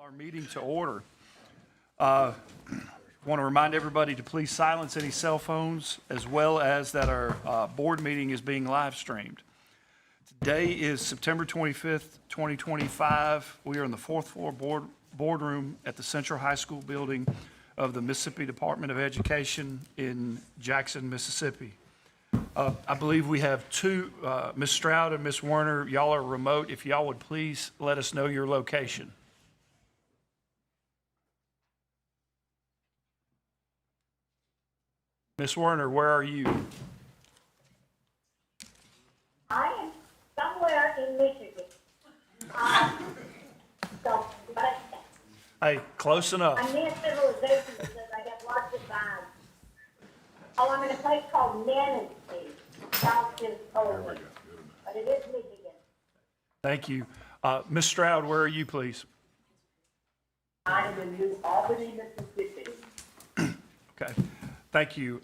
Our meeting to order. Want to remind everybody to please silence any cell phones, as well as that our board meeting is being live streamed. Today is September 25th, 2025. We are in the fourth floor boardroom at the Central High School building of the Mississippi Department of Education in Jackson, Mississippi. I believe we have two, Ms. Stroud and Ms. Werner, y'all are remote. If y'all would please let us know your location. Ms. Werner, where are you? I am somewhere in Michigan. Hey, close enough. I'm near civilization because I got lots of vibes. Oh, I'm in a place called Manistee, south of Poland. But it is Michigan. Thank you. Ms. Stroud, where are you, please? I am in New Albany, Mississippi. Okay, thank you.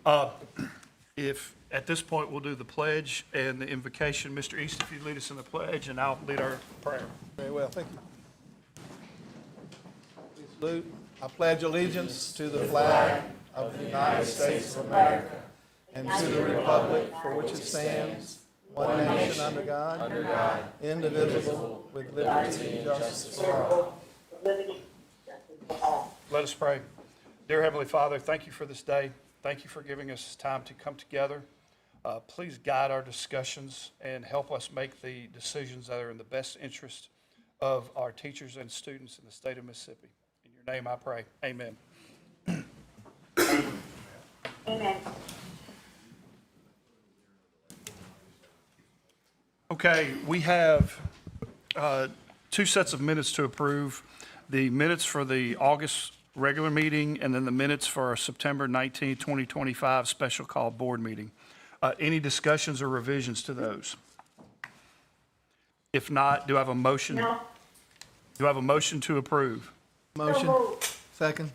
If at this point we'll do the pledge and the invocation. Mr. East, if you lead us in the pledge, and I'll lead our prayer. Very well, thank you. Please salute. I pledge allegiance to the flag of the United States of America and to the republic for which it stands, one nation under God, indivisible, with liberty and justice for all. Let us pray. Dear Heavenly Father, thank you for this day. Thank you for giving us time to come together. Please guide our discussions and help us make the decisions that are in the best interest of our teachers and students in the state of Mississippi. In your name I pray. Amen. Amen. Okay, we have two sets of minutes to approve. The minutes for the August regular meeting and then the minutes for our September 19, 2025 special call board meeting. Any discussions or revisions to those? If not, do I have a motion? No. Do I have a motion to approve? Motion. So moved. Second.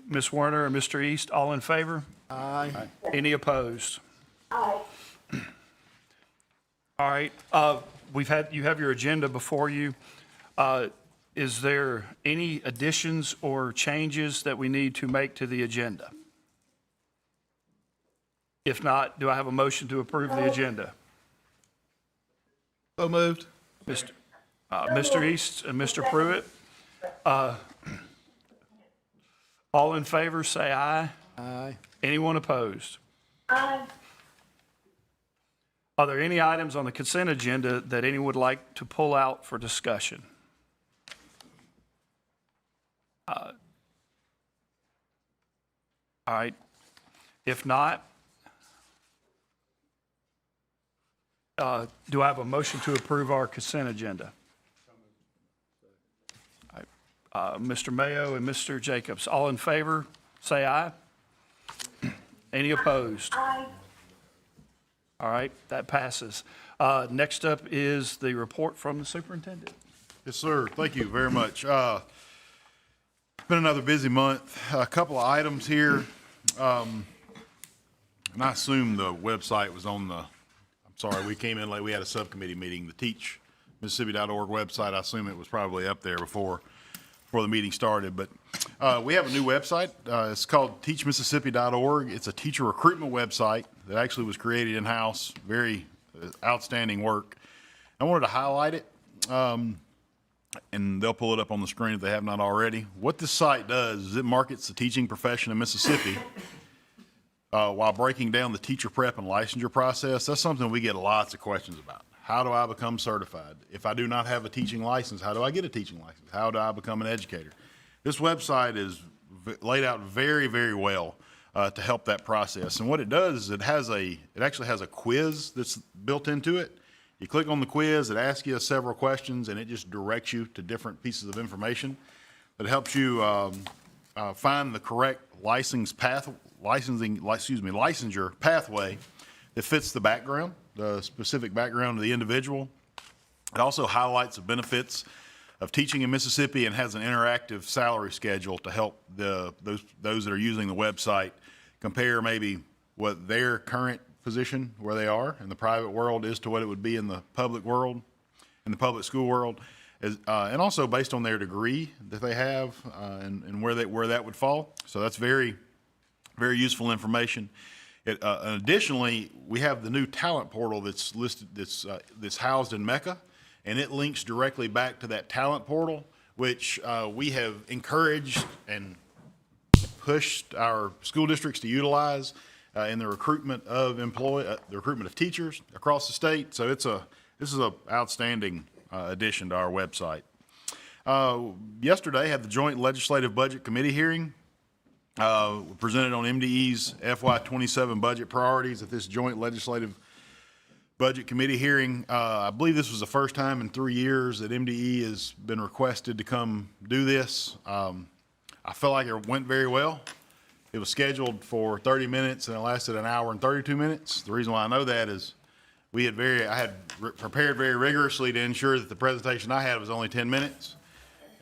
Ms. Werner and Mr. East, all in favor? Aye. Any opposed? Aye. All right, you have your agenda before you. Is there any additions or changes that we need to make to the agenda? If not, do I have a motion to approve the agenda? So moved. Mr. East and Mr. Pruitt? All in favor, say aye. Aye. Anyone opposed? Aye. Are there any items on the consent agenda that anyone would like to pull out for discussion? All right. If not, do I have a motion to approve our consent agenda? All right. Mr. Mayo and Mr. Jacobs, all in favor, say aye. Any opposed? Aye. All right, that passes. Next up is the report from the superintendent. Yes, sir. Thank you very much. It's been another busy month. A couple of items here. And I assume the website was on the, I'm sorry, we came in late. We had a subcommittee meeting, the teachmississippi.org website. I assume it was probably up there before the meeting started. But we have a new website. It's called teachmississippi.org. It's a teacher recruitment website that actually was created in-house. Very outstanding work. I wanted to highlight it. And they'll pull it up on the screen if they have not already. What this site does is it markets the teaching profession in Mississippi while breaking down the teacher prep and licensure process. That's something we get lots of questions about. How do I become certified? If I do not have a teaching license, how do I get a teaching license? How do I become an educator? This website is laid out very, very well to help that process. And what it does is it actually has a quiz that's built into it. You click on the quiz, it asks you several questions, and it just directs you to different pieces of information that helps you find the correct licensure pathway that fits the background, the specific background of the individual. It also highlights the benefits of teaching in Mississippi and has an interactive salary schedule to help those that are using the website compare maybe what their current position where they are in the private world is to what it would be in the public world, in the public school world. and also based on their degree that they have and where that would fall. So that's very, very useful information. Additionally, we have the new talent portal that's listed, that's housed in Mecca, and it links directly back to that talent portal, which we have encouraged and pushed our school districts to utilize in the recruitment of the recruitment of teachers across the state. So this is a outstanding addition to our website. Yesterday had the joint legislative budget committee hearing. Presented on MDE's FY27 budget priorities at this joint legislative budget committee hearing. I believe this was the first time in 3 years that MDE has been requested to come do this. I feel like it went very well. It was scheduled for 30 minutes and it lasted an hour and 32 minutes. The reason why I know that is I had prepared very rigorously to ensure that the presentation I had was only 10 minutes.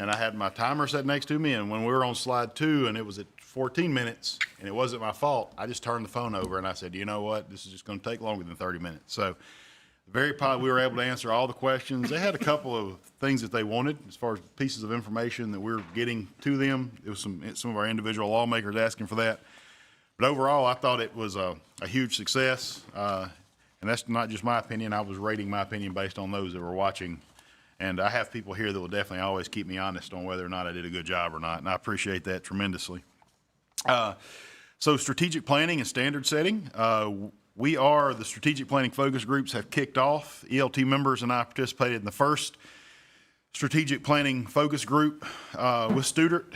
And I had my timer set next to me, and when we were on slide 2 and it was at 14 minutes and it wasn't my fault, I just turned the phone over and I said, you know what, this is just going to take longer than 30 minutes. So we were able to answer all the questions. They had a couple of things that they wanted as far as pieces of information that we're getting to them. It was some of our individual lawmakers asking for that. But overall, I thought it was a huge success. And that's not just my opinion. I was rating my opinion based on those that were watching. And I have people here that will definitely always keep me honest on whether or not I did a good job or not, and I appreciate that tremendously. So strategic planning and standard setting. The strategic planning focus groups have kicked off. ELT members and I participated in the first strategic planning focus group with Studert.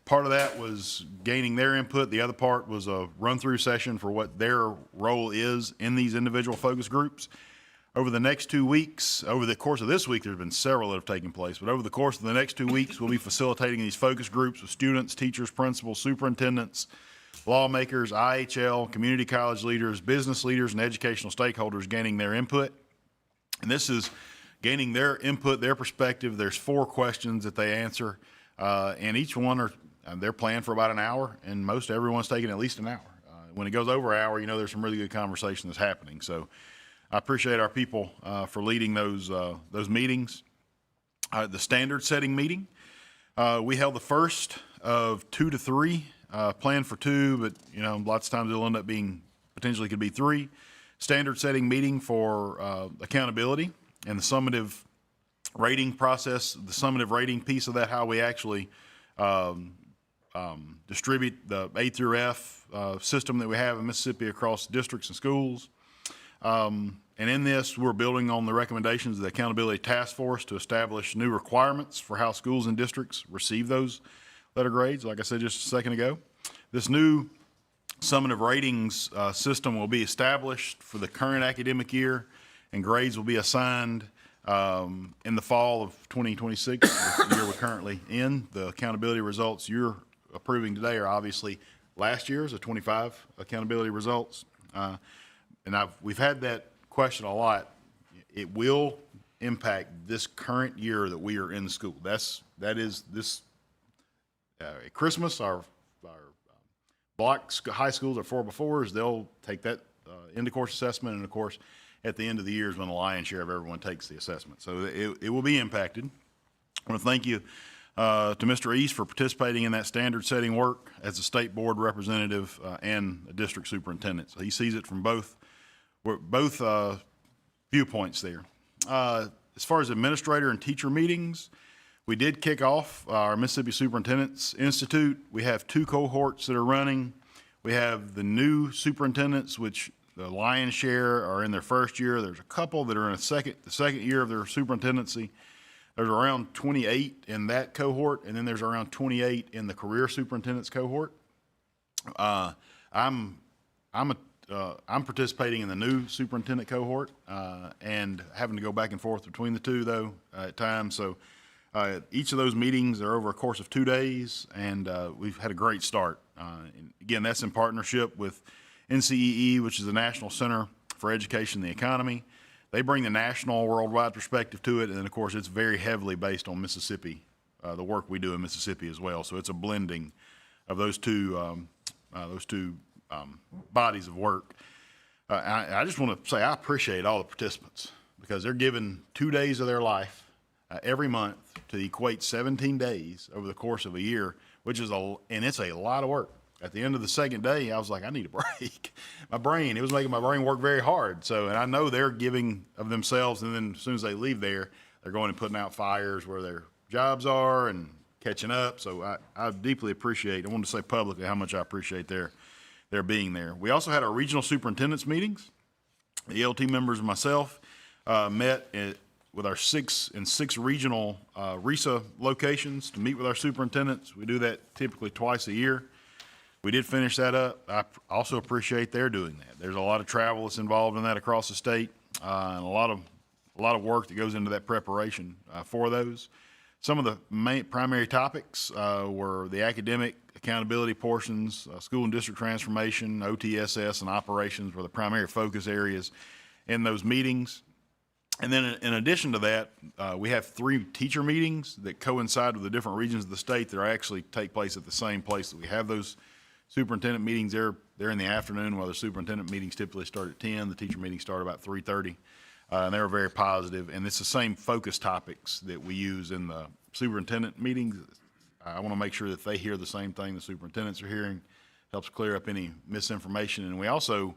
Part of that was gaining their input. The other part was a run-through session for what their role is in these individual focus groups. Over the next 2 weeks, over the course of this week, there's been several that have taken place, but over the course of the next 2 weeks, we'll be facilitating these focus groups with students, teachers, principals, superintendents, lawmakers, IHL, community college leaders, business leaders, and educational stakeholders gaining their input. And this is gaining their input, their perspective. There's 4 questions that they answer, and each one they're planned for about an hour, and most everyone's taking at least an hour. When it goes over an hour, there's some really good conversation that's happening. So I appreciate our people for leading those meetings. The standard setting meeting, we held the first of 2 to 3, planned for 2, but lots of times it'll end up being potentially could be 3. Standard setting meeting for accountability and the summative rating process, the summative rating piece of that, how we actually distribute the A through F system that we have in Mississippi across districts and schools. And in this, we're building on the recommendations of the Accountability Task Force to establish new requirements for how schools and districts receive those letter grades, like I said just a second ago. This new summative ratings system will be established for the current academic year, and grades will be assigned in the fall of 2026, the year we're currently in. The accountability results you're approving today are obviously last year's, the 25 accountability results. And we've had that question a lot. It will impact this current year that we are in school. That is this at Christmas, our block high schools are 4x4s. They'll take that end of course assessment, and of course at the end of the year is when the lion's share of everyone takes the assessment. So it will be impacted. I want to thank you to Mr. East for participating in that standard setting work as a state board representative and a district superintendent. So he sees it from both viewpoints there. As far as administrator and teacher meetings, we did kick off our Mississippi Superintendents Institute. We have 2 cohorts that are running. We have the new superintendents, which the lion's share are in their first year. There's a couple that are in the second year of their superintendency. There's around 28 in that cohort, and then there's around 28 in the career superintendent's cohort. I'm participating in the new superintendent cohort and having to go back and forth between the 2 though at times. So each of those meetings are over a course of 2 days, and we've had a great start. And again, that's in partnership with NCEE, which is the National Center for Education and the Economy. They bring the national, worldwide perspective to it, and then of course it's very heavily based on Mississippi, the work we do in Mississippi as well. So it's a blending of those two bodies of work. I just want to say I appreciate all the participants because they're giving 2 days of their life every month to equate 17 days over the course of a year, which is and it's a lot of work. At the end of the second day, I was like, I need a break. It was making my brain work very hard. So, and I know they're giving of themselves, and then as soon as they leave there, they're going and putting out fires where their jobs are and catching up. So I deeply appreciate, I wanted to say publicly how much I appreciate their being there. We also had our regional superintendents meetings. The ELT members and myself met with our six regional RESA locations to meet with our superintendents. We do that typically twice a year. We did finish that up. I also appreciate their doing that. There's a lot of travel that's involved in that across the state, and a lot of work that goes into that preparation for those. Some of the primary topics were the academic accountability portions, school and district transformation, OTSS, and operations were the primary focus areas in those meetings. And then in addition to that, we have 3 teacher meetings that coincide with the different regions of the state that actually take place at the same place that we have those superintendent meetings. They're in the afternoon, while the superintendent meetings typically start at 10. The teacher meetings start about 3:30. And they were very positive, and it's the same focus topics that we use in the superintendent meetings. I want to make sure that they hear the same thing the superintendents are hearing, helps clear up any misinformation. And we also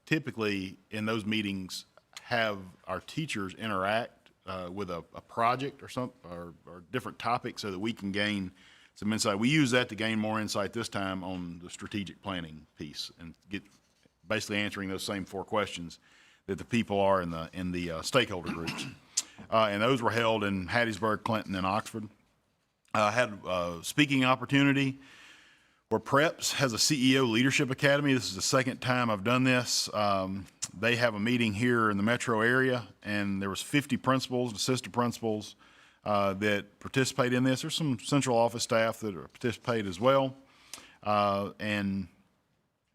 typically in those meetings have our teachers interact with a project or different topic so that we can gain some insight. We use that to gain more insight this time on the strategic planning piece and get basically answering those same 4 questions that the people are in the stakeholder groups. And those were held in Hattiesburg, Clinton, and Oxford. I had a speaking opportunity where Preps has a CEO Leadership Academy. This is the second time I've done this. They have a meeting here in the metro area, and there was 50 principals, assistant principals that participate in this. There's some central office staff that participate as well. And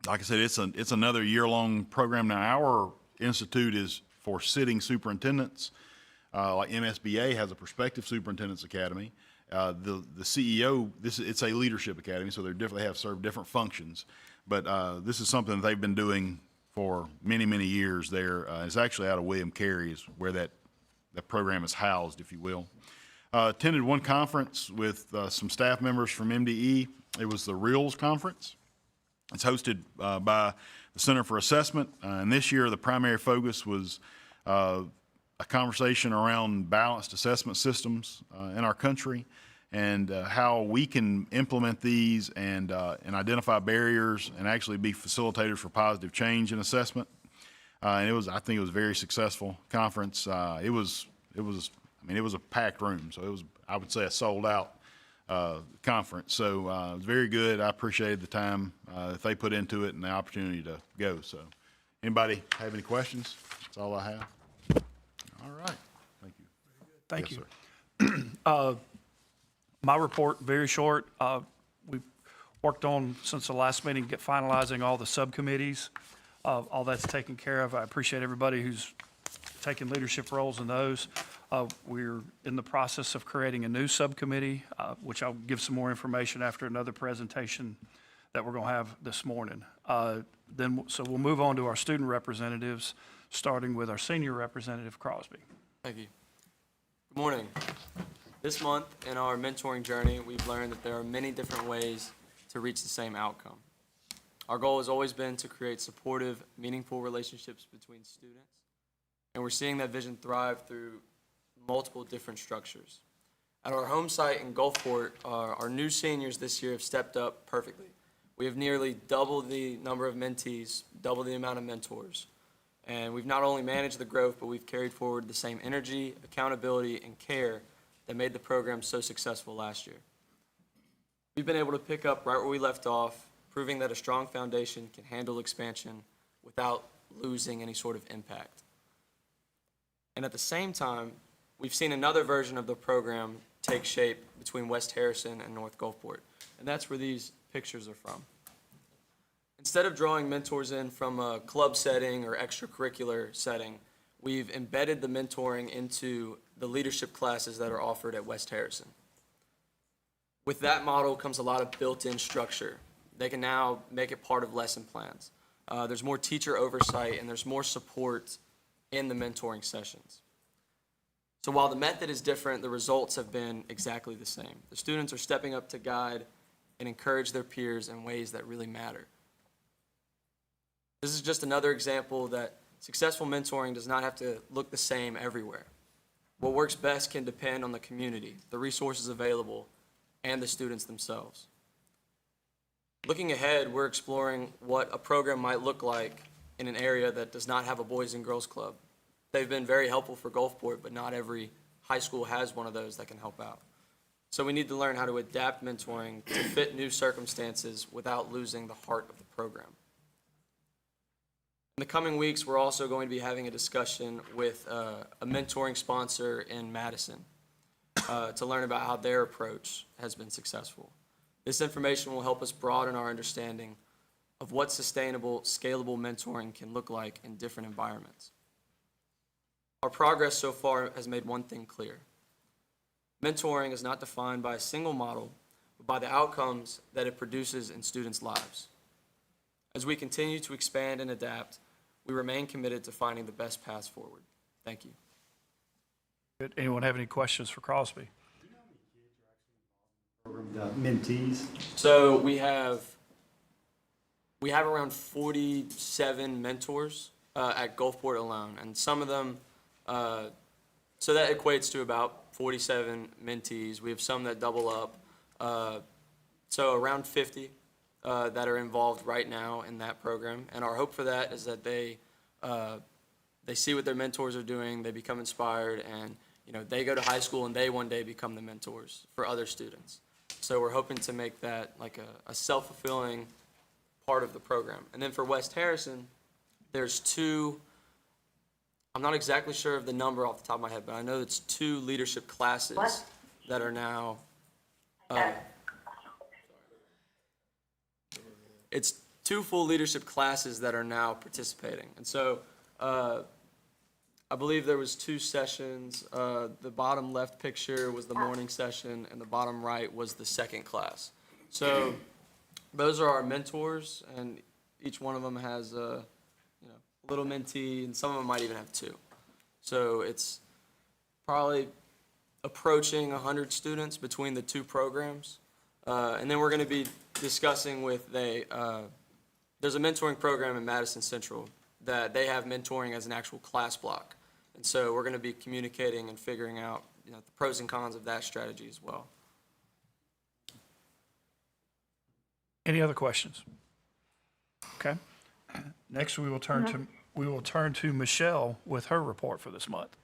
like I said, it's another year-long program. Now, our institute is for sitting superintendents. Like MSBA has a prospective superintendent's academy. The CEO, it's a leadership academy, so they have served different functions. But this is something that they've been doing for many, many years there. It's actually out of William Carey is where that program is housed, if you will. Attended one conference with some staff members from MDE. It was the REALS conference. It's hosted by the Center for Assessment, and this year the primary focus was a conversation around balanced assessment systems in our country and how we can implement these and identify barriers and actually be facilitators for positive change in assessment. And I think it was a very successful conference. It was a packed room, so it was, I would say, a sold out conference. So it was very good. I appreciated the time that they put into it and the opportunity to go. So anybody have any questions? That's all I have. All right. Thank you. Thank Yes, you. sir. My report, very short. We've worked on, since the last meeting, finalizing all the subcommittees. All that's taken care of. I appreciate everybody who's taken leadership roles in those. We're in the process of creating a new subcommittee, which I'll give some more information after another presentation that we're going to have this morning. So we'll move on to our student representatives, starting with our senior representative, Crosby. Thank you. Good morning. This month in our mentoring journey, we've learned that there are many different ways to reach the same outcome. Our goal has always been to create supportive, meaningful relationships between students, and we're seeing that vision thrive through multiple different structures. At our home site in Gulfport, our new seniors this year have stepped up perfectly. We have nearly doubled the number of mentees, double the amount of mentors. And we've not only managed the growth, but we've carried forward the same energy, accountability, and care that made the program so successful last year. We've been able to pick up right where we left off, proving that a strong foundation can handle expansion without losing any sort of impact. And at the same time, we've seen another version of the program take shape between West Harrison and North Gulfport, and that's where these pictures are from. Instead of drawing mentors in from a club setting or extracurricular setting, we've embedded the mentoring into the leadership classes that are offered at West Harrison. With that model comes a lot of built-in structure. They can now make it part of lesson plans. There's more teacher oversight and there's more support in the mentoring sessions. So while the method is different, the results have been exactly the same. The students are stepping up to guide and encourage their peers in ways that really matter. This is just another example that successful mentoring does not have to look the same everywhere. What works best can depend on the community, the resources available, and the students themselves. Looking ahead, we're exploring what a program might look like in an area that does not have a Boys and Girls Club. They've been very helpful for Gulfport, but not every high school has one of those that can help out. So we need to learn how to adapt mentoring to fit new circumstances without losing the heart of the program. In the coming weeks, we're also going to be having a discussion with a mentoring sponsor in Madison to learn about how their approach has been successful. This information will help us broaden our understanding of what sustainable, scalable mentoring can look like in different environments. Our progress so far has made one thing clear. Mentoring is not defined by a single model, but by the outcomes that it produces in students' lives. As we continue to expand and adapt, we remain committed to finding the best paths forward. Thank you. Good. Anyone have any questions for Crosby? Mentees. So we have around 47 mentors at Gulfport alone, and some of them, so that equates to about 47 mentees. We have some that double up, so around 50 that are involved right now in that program. And our hope for that is that they see what their mentors are doing, they become inspired, and they go to high school and they one day become the mentors for other students. So we're hoping to make that like a self-fulfilling part of the program. And then for West Harrison, there's two, I'm not exactly sure of the number off the top of my head, but I know it's 2 leadership classes that are now, it's 2 full leadership classes that are now participating. And so I believe there was 2 sessions. The bottom left picture was the morning session, and the bottom right was the second class. So those are our mentors, and each one of them has a little mentee, and some of them might even have 2. So it's probably approaching 100 students between the 2 programs. And then we're going to be discussing with there's a mentoring program in Madison Central that they have mentoring as an actual class block. And so we're going to be communicating and figuring out the pros and cons of that strategy as well. Any other questions? Okay. Next, we will turn to Michelle with her report for this month.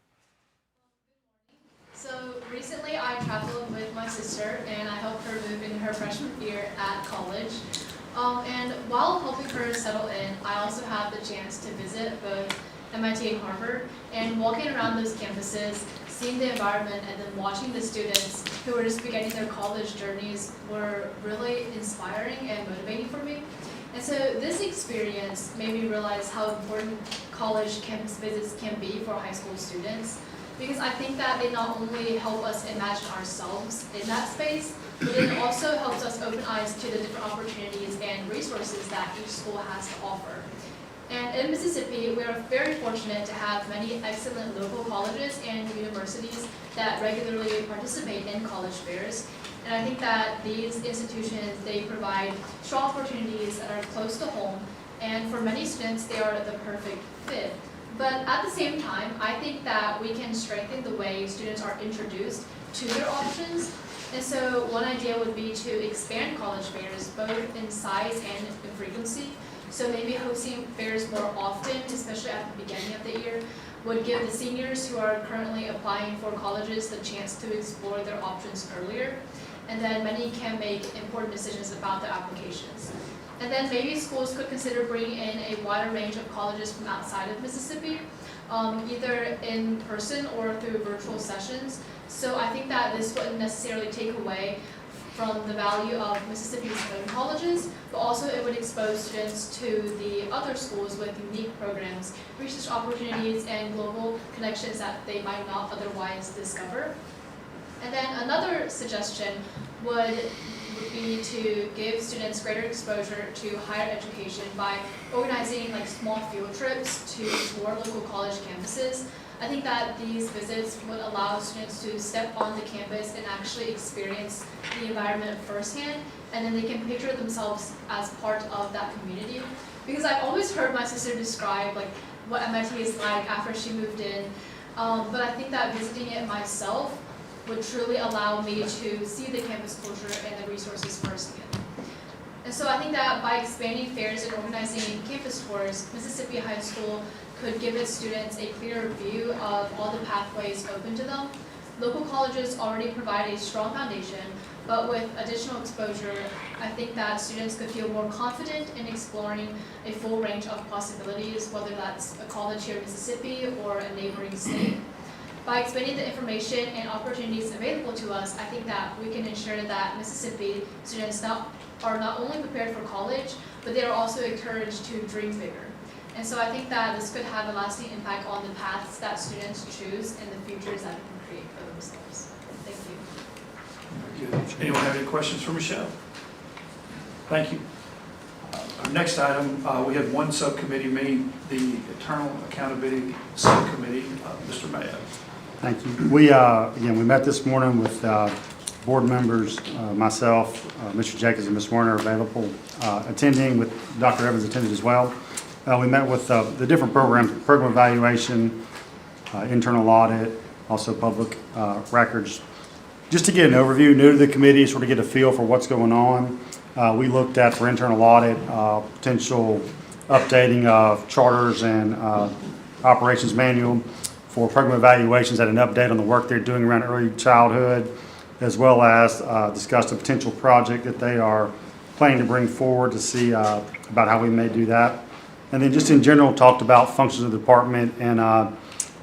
So recently I traveled with my sister and I helped her move in her freshman year at college. And while helping her settle in, I also had the chance to visit both MIT and Harvard, and walking around those campuses, seeing the environment, and then watching the students who were just beginning their college journeys were really inspiring and motivating for me. And so this experience made me realize how important college campus visits can be for high school students, because I think that they not only help us imagine ourselves in that space, but it also helps us open eyes to the different opportunities and resources that each school has to offer. And in Mississippi, we are very fortunate to have many excellent local colleges and universities that regularly participate in college fairs. And I think that these institutions, they provide strong opportunities that are close to home, and for many students, they are the perfect fit. But at the same time, I think that we can strengthen the way students are introduced to their options. And so one idea would be to expand college fairs, both in size and in frequency. So maybe hosting fairs more often, especially at the beginning of the year, would give the seniors who are currently applying for colleges the chance to explore their options earlier. And then many can make important decisions about their applications. And then maybe schools could consider bringing in a wider range of colleges from outside of Mississippi, either in person or through virtual sessions. So I think that this wouldn't necessarily take away from the value of Mississippi's own colleges, but also it would expose students to the other schools with unique programs, research opportunities, and global connections that they might not otherwise discover. And then another suggestion would be to give students greater exposure to higher education by organizing like small field trips to more local college campuses. I think that these visits would allow students to step on the campus and actually experience the environment firsthand, and then they can picture themselves as part of that community. Because I've always heard my sister describe like what MIT is like after she moved in, but I think that visiting it myself would truly allow me to see the campus culture and the resources firsthand. And so I think that by expanding fairs and organizing campus tours, Mississippi High School could give its students a clearer view of all the pathways open to them. Local colleges already provide a strong foundation, but with additional exposure, I think that students could feel more confident in exploring a full range of possibilities, whether that's a college here in Mississippi or a neighboring state. By expanding the information and opportunities available to us, I think that we can ensure that Mississippi students are not only prepared for college, but they are also encouraged to dream bigger. And so I think that this could have a lasting impact on the paths that students choose and the futures that they can create for themselves. Thank you. Very good. Anyone have any questions for Michelle? Thank you. Our next item, we have one subcommittee meeting, the Internal Accountability Subcommittee. Mr. Mayo. Thank you. We, again, we met this morning with board members, myself, Mr. Jacobs and Ms. Warner are available, attending with Dr. Evans attended as well. We met with the different programs, program evaluation, internal audit, also public records. Just to get an overview, new to the committee, sort of get a feel for what's going on. We looked at, for internal audit, potential updating of charters and operations manual. For program evaluations, had an update on the work they're doing around early childhood, as well as discussed a potential project that they are planning to bring forward to see about how we may do that. And then just in general, talked about functions of the department and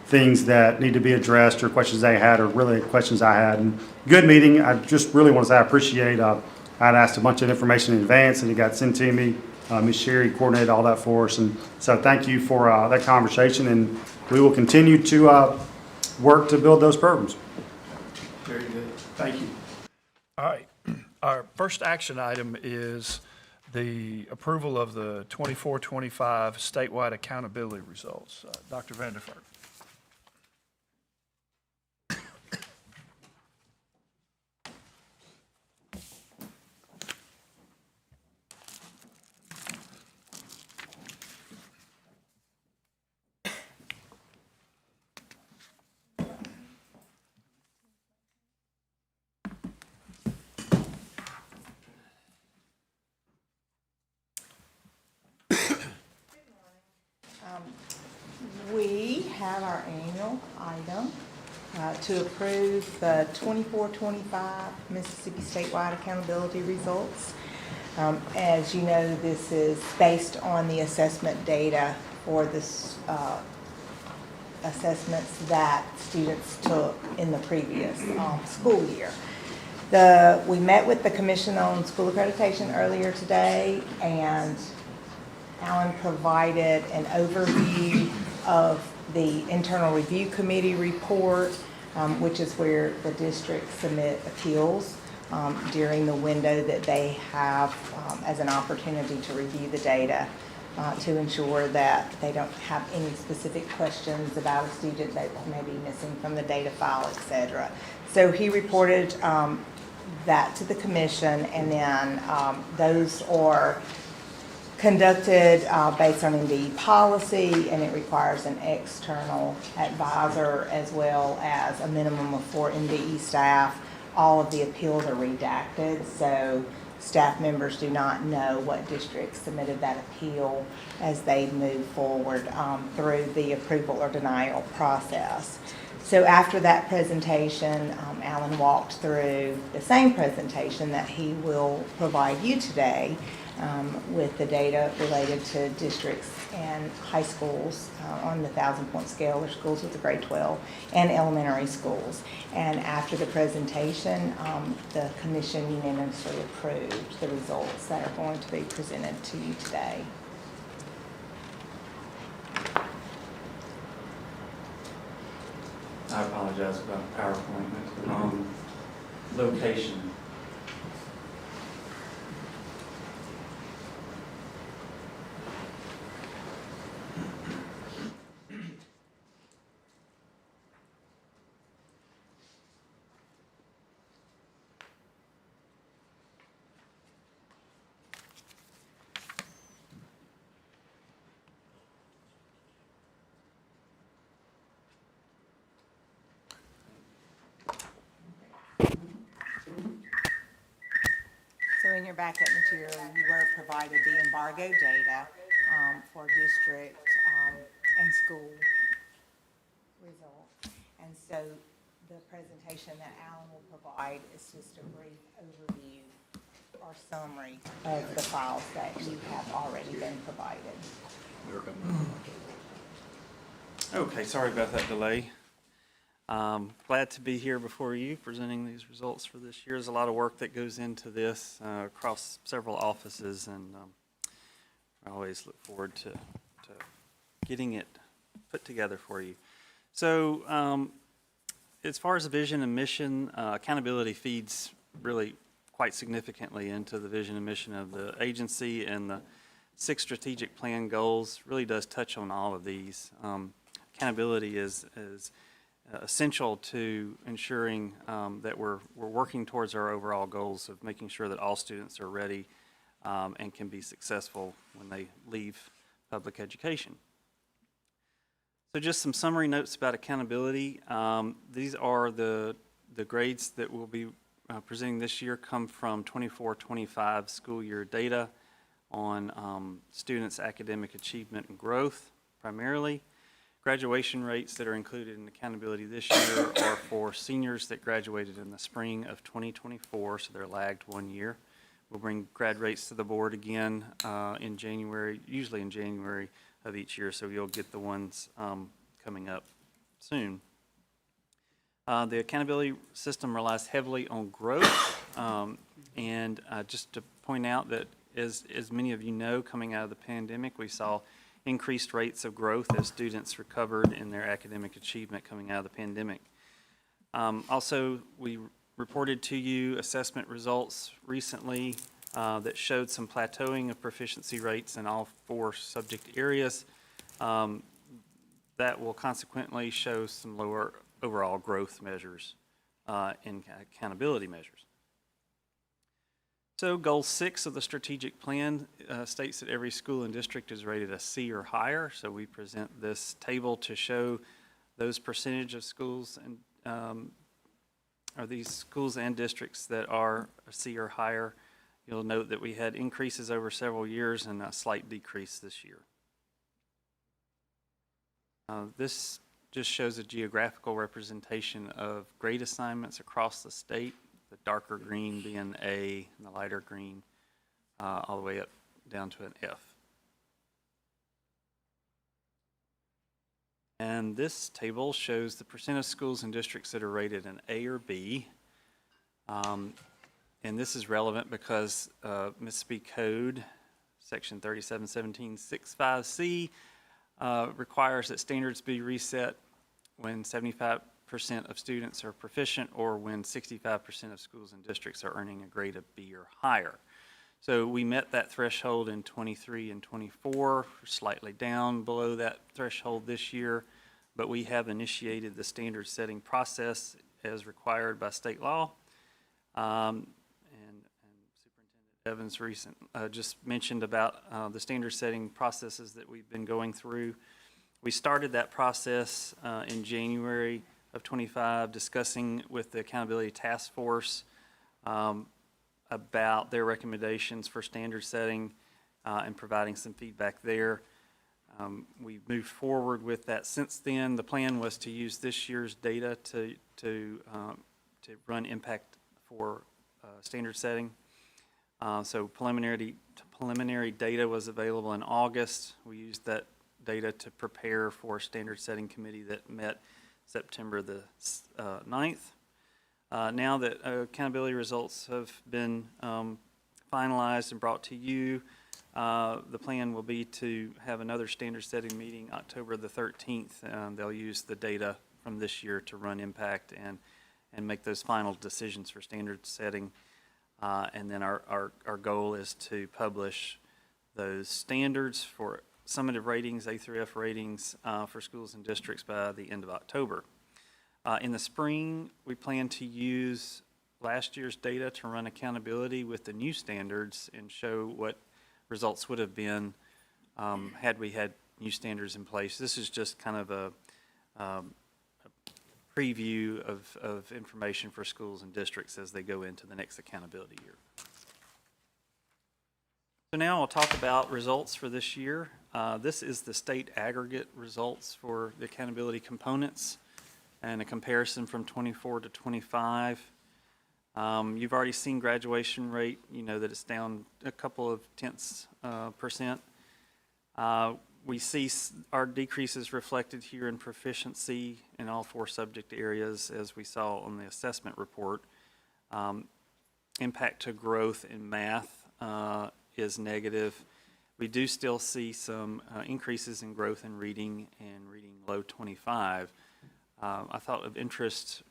things that need to be addressed or questions they had or really questions I had. And good meeting. I just really want to say I appreciate I'd asked a bunch of information in advance and it got sent to me. Ms. Sherry coordinated all that for us. And so thank you for that conversation, and we will continue to work to build those programs. Very good. Thank you. All right. Our first action item is the approval of the 24-25 statewide accountability results. Dr. Vanderford. We have our annual item to approve the 24-25 Mississippi statewide accountability results. As you know, this is based on the assessment data for this assessments that students took in the previous school year. We met with the Commission on School Accreditation earlier today, and Alan provided an overview of the Internal Review Committee report, which is where the districts submit appeals during the window that they have as an opportunity to review the data to ensure that they don't have any specific questions about a student that may be missing from the data file, et cetera. So he reported that to the commission, and then those are conducted based on Indeed policy, and it requires an external advisor as well as a minimum of 4 MDE staff. All of the appeals are redacted, so staff members do not know what districts submitted that appeal as they move forward through the approval or denial process. So after that presentation, Alan walked through the same presentation that he will provide you today with the data related to districts and high schools on the 1,000-point scale, or schools with a grade 12, and elementary schools. And after the presentation, the commission unanimously approved the results that are going to be presented to you today. I apologize about PowerPoint. Location. your backup material, you were provided the embargo data for district and school results. And so the presentation that Alan will provide is just a brief overview or summary of the files that you have already been provided. Okay, sorry about that delay. Glad to be here before you, presenting these results for this year. There's a lot of work that goes into this across several offices, and I always look forward to getting it put together for you. So as far as the vision and mission, accountability feeds really quite significantly into the vision and mission of the agency, and the 6 strategic plan goals really does touch on all of these. Accountability is essential to ensuring that we're working towards our overall goals of making sure that all students are ready and can be successful when they leave public education. So just some summary notes about accountability. These are the grades that we'll be presenting this year come from 24-25 school year data on students' academic achievement and growth primarily. Graduation rates that are included in accountability this year are for seniors that graduated in the spring of 2024, so they're lagged 1 year. We'll bring grad rates to the board again in January, usually in January of each year, so you'll get the ones coming up soon. The accountability system relies heavily on growth, and just to point out that as many of you know, coming out of the pandemic, we saw increased rates of growth as students recovered in their academic achievement coming out of the pandemic. Also, we reported to you assessment results recently that showed some plateauing of proficiency rates in all 4 subject areas. That will consequently show some lower overall growth measures in accountability measures. So goal 6 of the strategic plan states that every school and district is rated a C or higher. So we present this table to show those percentage of schools and are these schools and districts that are a C or higher. You'll note that we had increases over several years and a slight decrease this year. This just shows a geographical representation of grade assignments across the state, the darker green being A and the lighter green all the way up down to an F. And this table shows the percent of schools and districts that are rated an A or B. And this is relevant because Mississippi Code, Section 3717.65C, requires that standards be reset when 75% of students are proficient or when 65% of schools and districts are earning a grade of B or higher. So we met that threshold in 23 and 24, slightly down below that threshold this year, but we have initiated the standard setting process as required by state law. And Superintendent Evans just mentioned about the standard setting processes that we've been going through. We started that process in January of 25, discussing with the Accountability Task Force about their recommendations for standard setting and providing some feedback there. We've moved forward with that since then. The plan was to use this year's data to run impact for standard setting. So preliminary data was available in August. We used that data to prepare for a standard setting committee that met September the 9th. Now that accountability results have been finalized and brought to you, the plan will be to have another standard setting meeting October the 13th. They'll use the data from this year to run impact and make those final decisions for standard setting. And then our goal is to publish those standards for summative ratings, A through F ratings for schools and districts by the end of October. In the spring, we plan to use last year's data to run accountability with the new standards and show what results would have been had we had new standards in place. This is just kind of a preview of information for schools and districts as they go into the next accountability year. So now I'll talk about results for this year. This is the state aggregate results for the accountability components and a comparison from 24 to 25. You've already seen graduation rate, you know that it's down a couple of tenths percent. We see our decreases reflected here in proficiency in all 4 subject areas, as we saw on the assessment report. Impact to growth in math is negative. We do still see some increases in growth in reading and reading low 25. I thought of interest,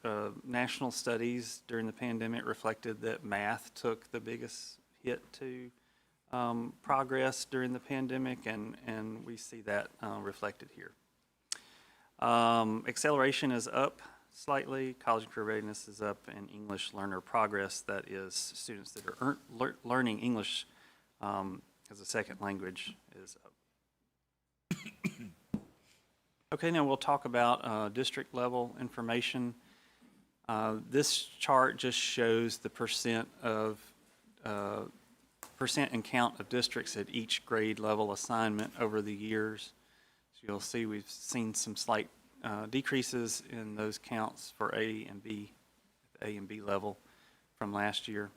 national studies during the pandemic reflected that math took the biggest hit to progress during the pandemic, and we see that reflected here. Acceleration is up slightly, college and career readiness is up, and English learner progress, that is students that are learning English as a second language, is up. Okay, now we'll talk about district level information. This chart just shows the percent and count of districts at each grade level assignment over the years. So you'll see we've seen some slight decreases in those counts for A and B level from last year.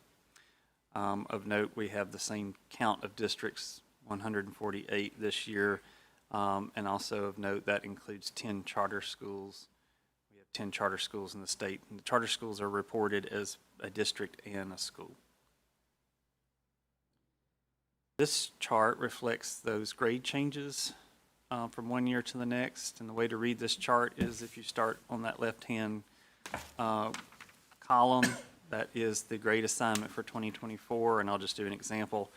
Of note, we have the same count of districts, 148 this year, and also of note that includes 10 charter schools. We have 10 charter schools in the state, and the charter schools are reported as a district and a school. This chart reflects those grade changes from one year to the next, and the way to read this chart is if you start on that left-hand column, that is the grade assignment for 2024, and I'll just do an example.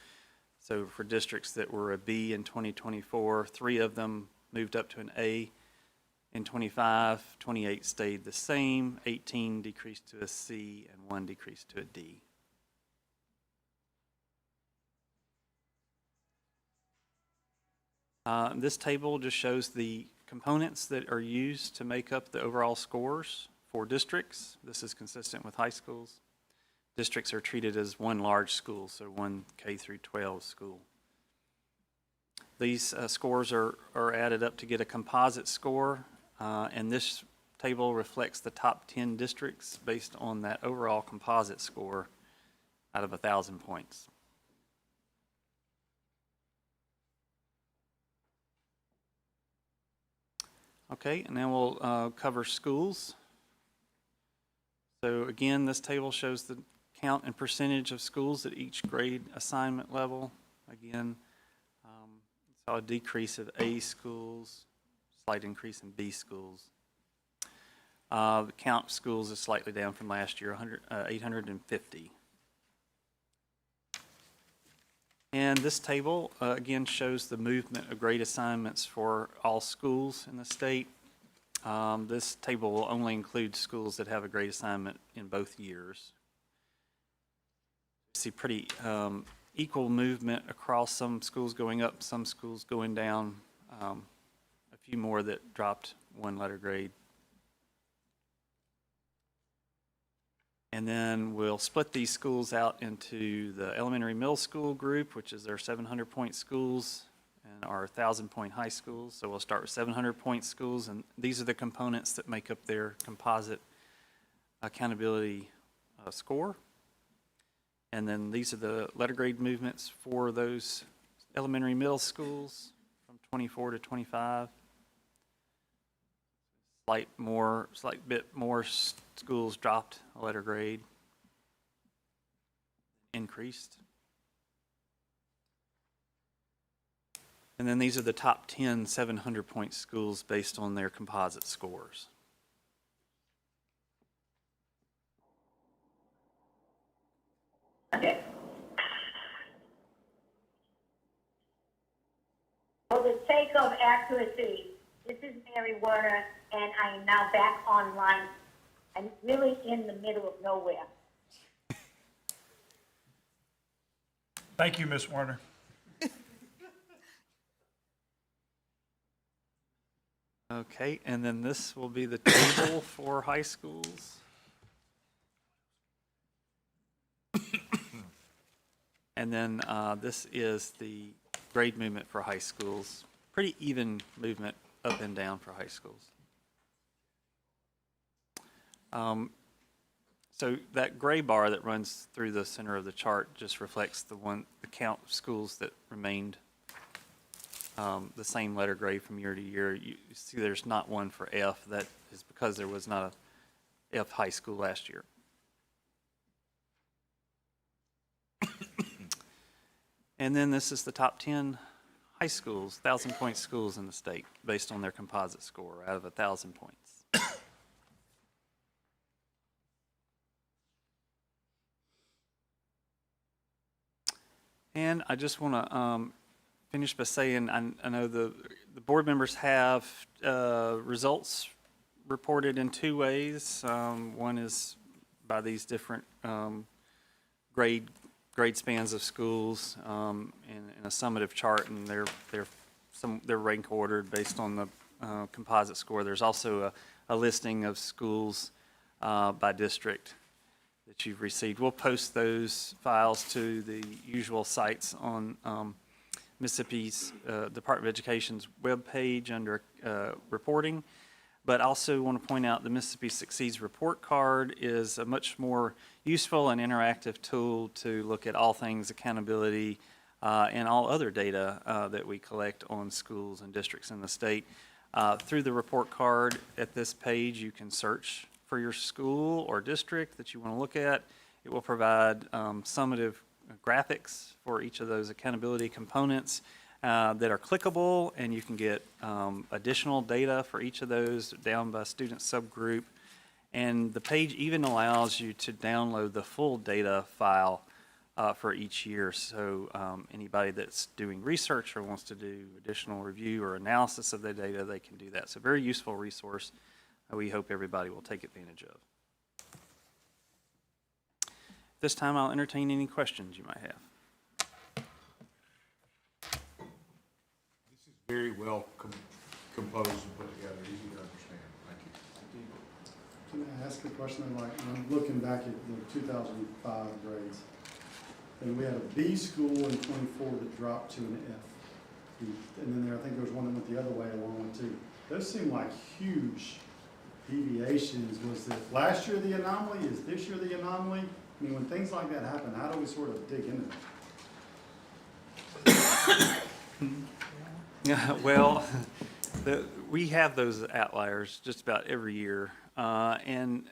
So for districts that were a B in 2024, 3 of them moved up to an A in 25, 28 stayed the same, 18 decreased to a C, and 1 decreased to a D. This table just shows the components that are used to make up the overall scores for districts. This is consistent with high schools. Districts are treated as one large school, so one K through 12 school. These scores are added up to get a composite score, and this table reflects the top 10 districts based on that overall composite score out of 1,000 points. Okay, and then we'll cover schools. So again, this table shows the count and percentage of schools at each grade assignment level. Again, saw a decrease of A schools, slight increase in B schools. The count of schools is slightly down from last year, 850. And this table, again, shows the movement of grade assignments for all schools in the state. This table will only include schools that have a grade assignment in both years. See pretty equal movement across, some schools going up, some schools going down, a few more that dropped 1 letter grade. And then we'll split these schools out into the elementary middle school group, which is their 700-point schools, and our 1,000-point high schools. So we'll start with 700-point schools, and these are the components that make up their composite accountability score. And then these are the letter grade movements for those elementary middle schools from 24 to 25. Slight bit more schools dropped a letter grade, increased. And then these are the top 10 700-point schools based on their composite scores. Okay. For the sake of accuracy, this is Mary Werner, and I am now back online. I'm really in the middle of nowhere. Thank you, Ms. Werner. Okay, and then this will be the table for high schools. And then this is the grade movement for high schools. Pretty even movement up and down for high schools. So that gray bar that runs through the center of the chart just reflects the count of schools that remained the same letter grade from year to year. You see there's not one for F. That is because there was not a F high school last year. And then this is the top 10 high schools, 1,000-point schools in the state based on their composite score out of 1,000 points. And I just want to finish by saying I know the board members have results reported in two ways. One is by these different grade spans of schools in a summative chart, and they're rank ordered based on the composite score. There's also a listing of schools by district that you've received. We'll post those files to the usual sites on Mississippi's Department of Education's webpage under reporting. But also want to point out the Mississippi Succeeds report card is a much more useful and interactive tool to look at all things accountability and all other data that we collect on schools and districts in the state. Through the report card at this page, you can search for your school or district that you want to look at. It will provide summative graphics for each of those accountability components that are clickable, and you can get additional data for each of those down by student subgroup. And the page even allows you to download the full data file for each year. So anybody that's doing research or wants to do additional review or analysis of the data, they can do that. So very useful resource we hope everybody will take advantage of. This time I'll entertain any questions you might have. This is very well composed and put together, easy to understand. Thank you. Can I ask a question? Like, when I'm looking back at the 2005 grades, and we had a B school in 24 that dropped to an F. And then I think there was one that went the other way along with two. Those seem like huge deviations. Was it last year the anomaly? Is this year the anomaly? I mean, when things like that happen, how do we sort of dig into that? Yeah, well, we have those outliers just about every year, and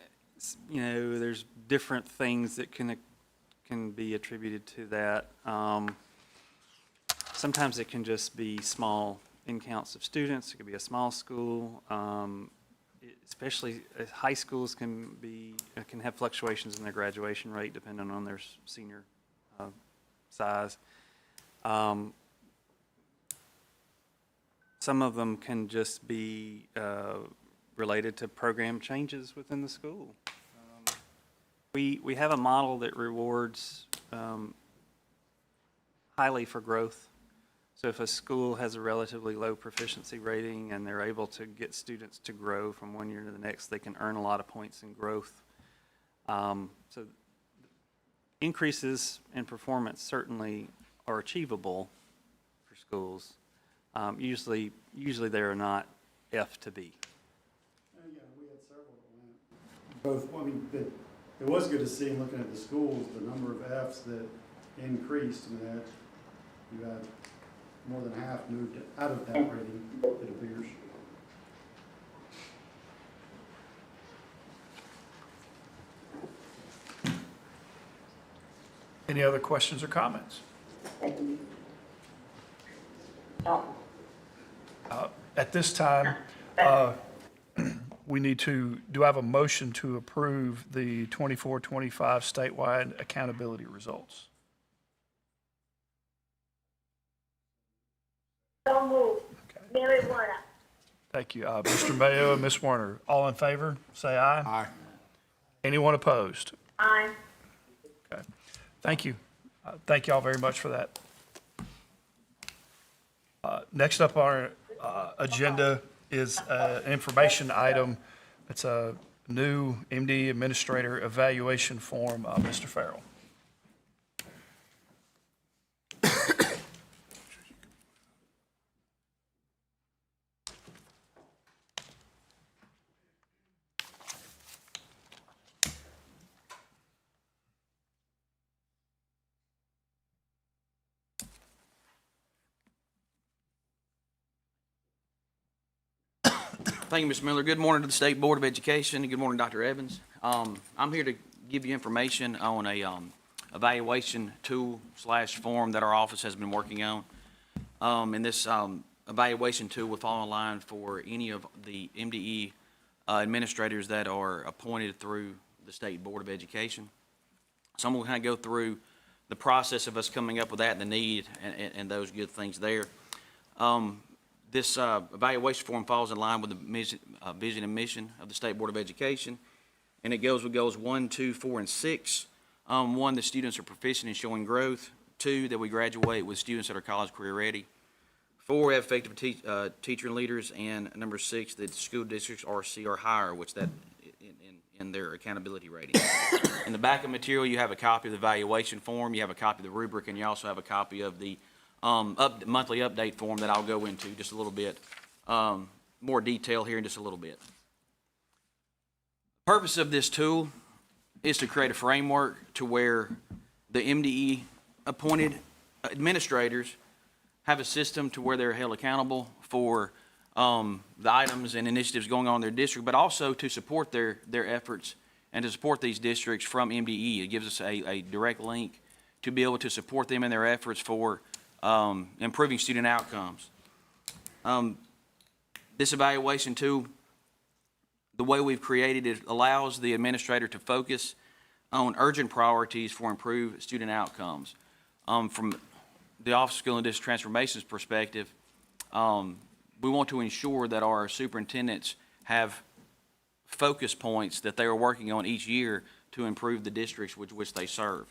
you know, there's different things that can be attributed to that. Sometimes it can just be small in counts of students. It could be a small school. Especially high schools can have fluctuations in their graduation rate depending on their senior size. Some of them can just be related to program changes within the school. We have a model that rewards highly for growth. So if a school has a relatively low proficiency rating and they're able to get students to grow from one year to the next, they can earn a lot of points in growth. So increases in performance certainly are achievable for schools. Usually they are not F to B. Yeah, we had several that went both. I mean, it was good to see, looking at the schools, the number of Fs that increased, and that you had more than half moved out of that rating, it appears. Any other questions or comments? At this time, we need to, do I have a motion to approve the 24-25 statewide accountability results? So moved. Mary Warner. Thank you. Mr. Mayo and Ms. Werner, all in favor, say aye. Aye. Anyone opposed? Aye. Okay. Thank you. Thank you all very much for that. Next up on our agenda is an information item. It's a new MD Administrator Evaluation Form. Mr. Farrell. Thank you, Mr. Miller. Good morning to the State Board of Education, and good morning, Dr. Evans. I'm here to give you information on a evaluation tool/form that our office has been working on. And this evaluation tool will fall in line for any of the MDE administrators that are appointed through the State Board of Education. So I'm going to kind of go through the process of us coming up with that and the need and those good things there. This evaluation form falls in line with the vision and mission of the State Board of Education, and it goes with goals 1, 2, 4, and 6. 1, the students are proficient in showing growth. 2, that we graduate with students that are college career ready. 4, have effective teacher and leaders, and number 6, that school districts are C or higher, which that in their accountability rating. In the back of the material, you have a copy of the evaluation form, you have a copy of the rubric, and you also have a copy of the monthly update form that I'll go into just a little bit, more detail here in just a little bit. The purpose of this tool is to create a framework to where the MDE appointed administrators have a system to where they're held accountable for the items and initiatives going on in their district, but also to support their efforts and to support these districts from MDE. It gives us a direct link to be able to support them in their efforts for improving student outcomes. This evaluation tool, the way we've created it, allows the administrator to focus on urgent priorities for improved student outcomes. From the Office of School and District Transformation's perspective, we want to ensure that our superintendents have focus points that they are working on each year to improve the districts which they serve.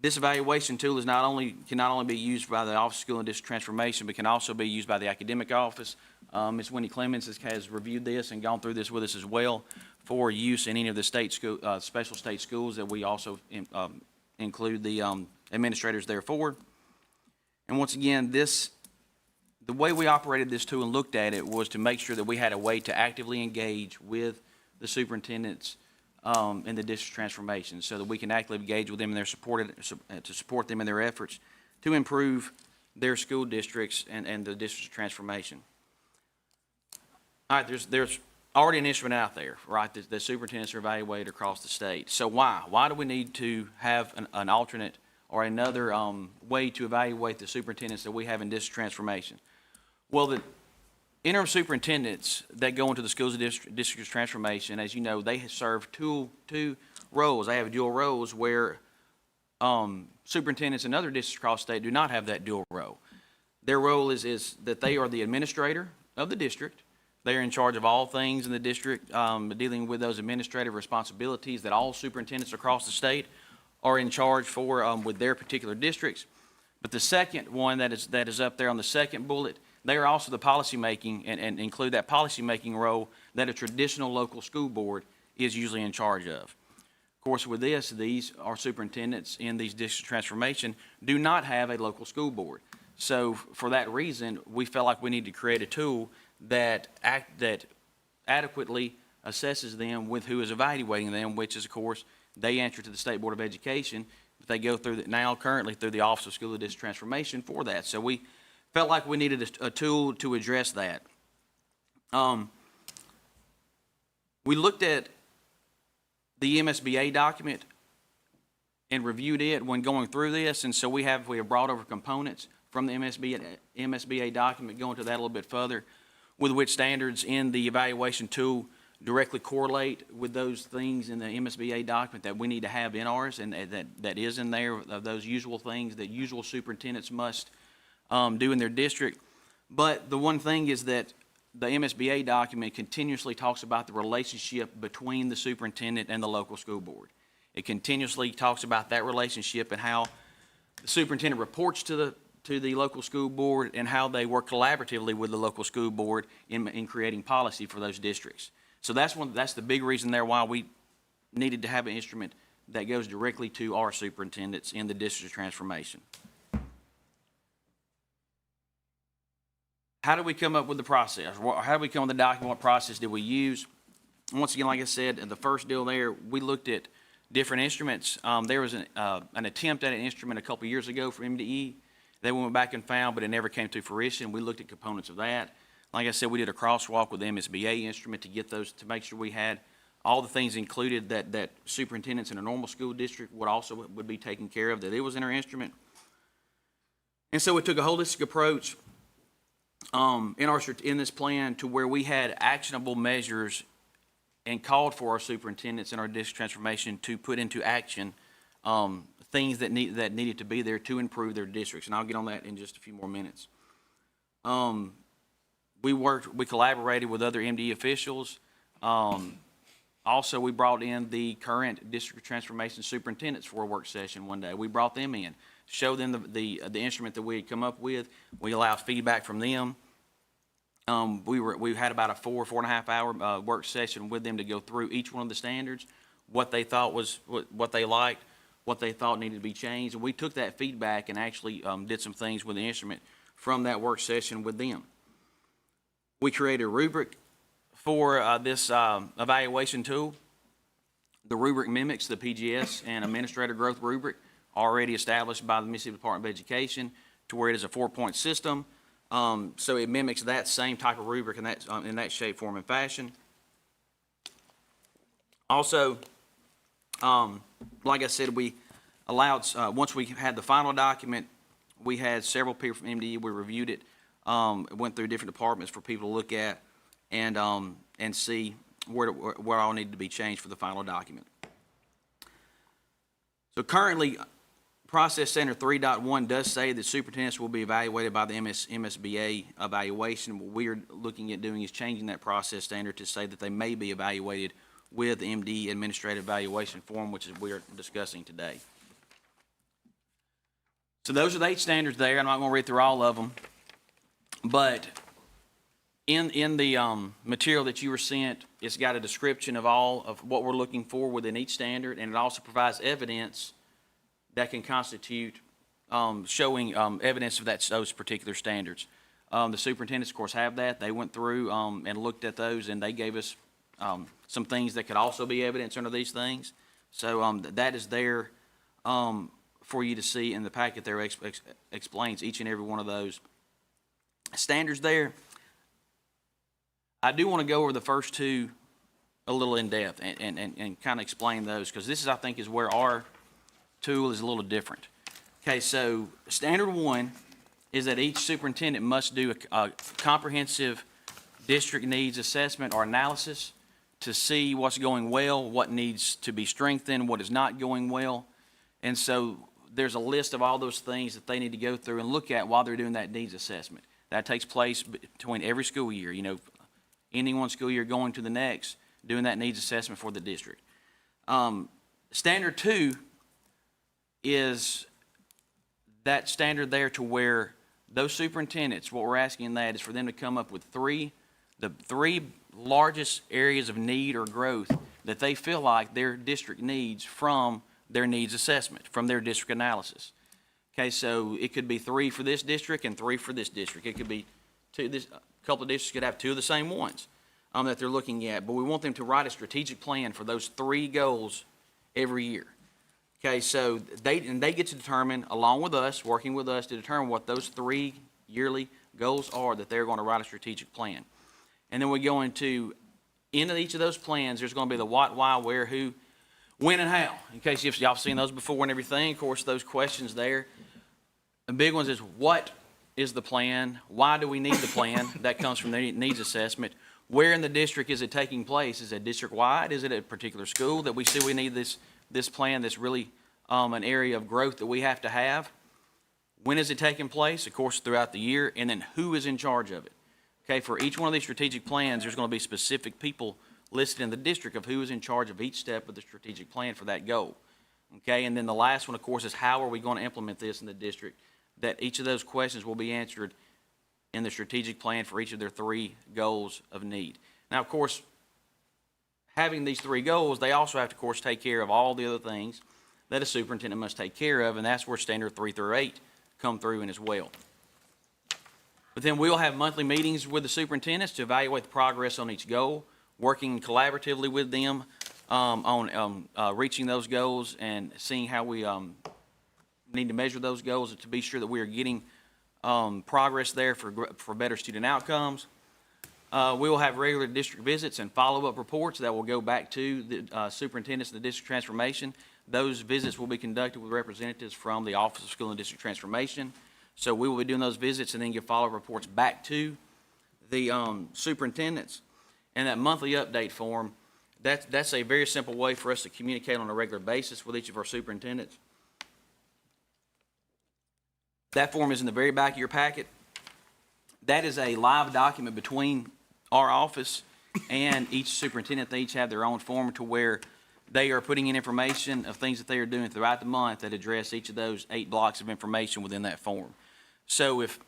This evaluation tool can not only be used by the Office of School and District Transformation, but can also be used by the academic office. Ms. Wendy Clemens has reviewed this and gone through this with us as well for use in any of the state school, special state schools that we also include the administrators there for. And once again, the way we operated this tool and looked at it was to make sure that we had a way to actively engage with the superintendents in the district transformation, so that we can actively engage with them in their to support them in their efforts to improve their school districts and the district transformation. All right, there's already an instrument out there, right? The superintendents are evaluated across the state. So why? Why do we need to have an alternate or another way to evaluate the superintendents that we have in district transformation? Well, the interim superintendents that go into the schools of district transformation, as you know, they serve two roles. They have dual roles where superintendents in other districts across the state do not have that dual role. Their role is that they are the administrator of the district. They are in charge of all things in the district, dealing with those administrative responsibilities that all superintendents across the state are in charge for with their particular districts. But the second one that is up there on the second bullet, they are also the policymaking and include that policymaking role that a traditional local school board is usually in charge of. Of course, with this, these are superintendents in these district transformation do not have a local school board. So for that reason, we felt like we need to create a tool that adequately assesses them with who is evaluating them, which is, of course, they answer to the State Board of Education, but they go through currently through the Office of School and District Transformation for that. So we felt like we needed a tool to address that. We looked at the MSBA document and reviewed it when going through this, and so we have brought over components from the MSBA document, going to that a little bit further, with which standards in the evaluation tool directly correlate with those things in the MSBA document that we need to have in ours, and that is in there, of those usual things that usual superintendents must do in their district. But the one thing is that the MSBA document continuously talks about the relationship between the superintendent and the local school board. It continuously talks about that relationship and how the superintendent reports to the local school board and how they work collaboratively with the local school board in creating policy for those districts. So that's the big reason there why we needed to have an instrument that goes directly to our superintendents in the district transformation. How did we come up with the process? How did we come up with the document? What process did we use? Once again, like I said, in the first deal there, we looked at different instruments. There was an attempt at an instrument a couple years ago for MDE. They went back and found, but it never came to fruition. We looked at components of that. Like I said, we did a crosswalk with the MSBA instrument to get those, to make sure we had all the things included that superintendents in a normal school district would be taken care of, that it was in our instrument. And so we took a holistic approach in this plan to where we had actionable measures and called for our superintendents in our district transformation to put into action things that needed to be there to improve their districts. And I'll get on that in just a few more minutes. We collaborated with other MD officials. Also, we brought in the current district transformation superintendents for a work session one day. We brought them in, showed them the instrument that we had come up with. We allowed feedback from them. We had about a 4.5 hour work session with them to go through each one of the standards, what they thought was, what they liked, what they thought needed to be changed. And we took that feedback and actually did some things with the instrument from that work session with them. We created a rubric for this evaluation tool. The rubric mimics the PGS and Administrator Growth rubric already established by the Mississippi Department of Education, to where it is a 4-point system. So it mimics that same type of rubric in that shape, form, and fashion. Also, like I said, we allowed, once we had the final document, we had several people from MDE, we reviewed it, went through different departments for people to look at and see where all needed to be changed for the final document. So currently, Process Standard 3.1 does say that superintendents will be evaluated by the MSBA evaluation. What we're looking at doing is changing that process standard to say that they may be evaluated with the MD administrative evaluation form, which is we're discussing today. So those are the 8 standards there. I'm not going to read through all of them, but in the material that you were sent, it's got a description of all of what we're looking for within each standard, and it also provides evidence that can constitute showing evidence of those particular standards. The superintendents, of course, have that. They went through and looked at those, and they gave us some things that could also be evidence under these things. So that is there for you to see in the packet there. Explains each and every one of those standards there. I do want to go over the first 2 a little in depth and kind of explain those, because this is, I think, is where our tool is a little different. Okay, so standard 1 is that each superintendent must do a comprehensive district needs assessment or analysis to see what's going well, what needs to be strengthened, what is not going well. And so there's a list of all those things that they need to go through and look at while they're doing that needs assessment. That takes place between every school year, ending one school year, going to the next, doing that needs assessment for the district. Standard 2 is that standard there to where those superintendents, what we're asking in that is for them to come up with the three largest areas of need or growth that they feel like their district needs from their needs assessment, from their district analysis. Okay, so it could be 3 for this district and 3 for this district. It could be 2, a couple of districts could have 2 of the same ones that they're looking at, but we want them to write a strategic plan for those 3 goals every year. Okay, so they get to determine, along with us, working with us, to determine what those 3 yearly goals are that they're going to write a strategic plan. And then we go into each of those plans, there's going to be the what, why, where, who, when, and how. In case y'all have seen those before and everything, of course, those questions there. The big ones is, what is the plan? Why do we need the plan? That comes from the needs assessment. Where in the district is it taking place? Is it district-wide? Is it a particular school that we see we need this plan that's really an area of growth that we have to have? When is it taking place? Of course, throughout the year. And then who is in charge of it? Okay, for each one of these strategic plans, there's going to be specific people listed in the district of who is in charge of each step of the strategic plan for that goal. Okay, and then the last one, of course, is how are we going to implement this in the district? That each of those questions will be answered in the strategic plan for each of their 3 goals of need. Now, of course, having these 3 goals, they also have to, of course, take care of all the other things that a superintendent must take care of, and that's where standard 3 through 8 come through in as well. But then we'll have monthly meetings with the superintendents to evaluate the progress on each goal, working collaboratively with them on reaching those goals and seeing how we need to measure those goals to be sure that we are getting progress there for better student outcomes. We will have regular district visits and follow-up reports that will go back to the superintendents of the district transformation. Those visits will be conducted with representatives from the Office of School and District Transformation. So we will be doing those visits and then give follow-up reports back to the superintendents. And that monthly update form, that's a very simple way for us to communicate on a regular basis with each of our superintendents. That form is in the very back of your packet. That is a live document between our office and each superintendent. They each have their own form to where they are putting in information of things that they are doing throughout the month that address each of those 8 blocks of information within that form. So if,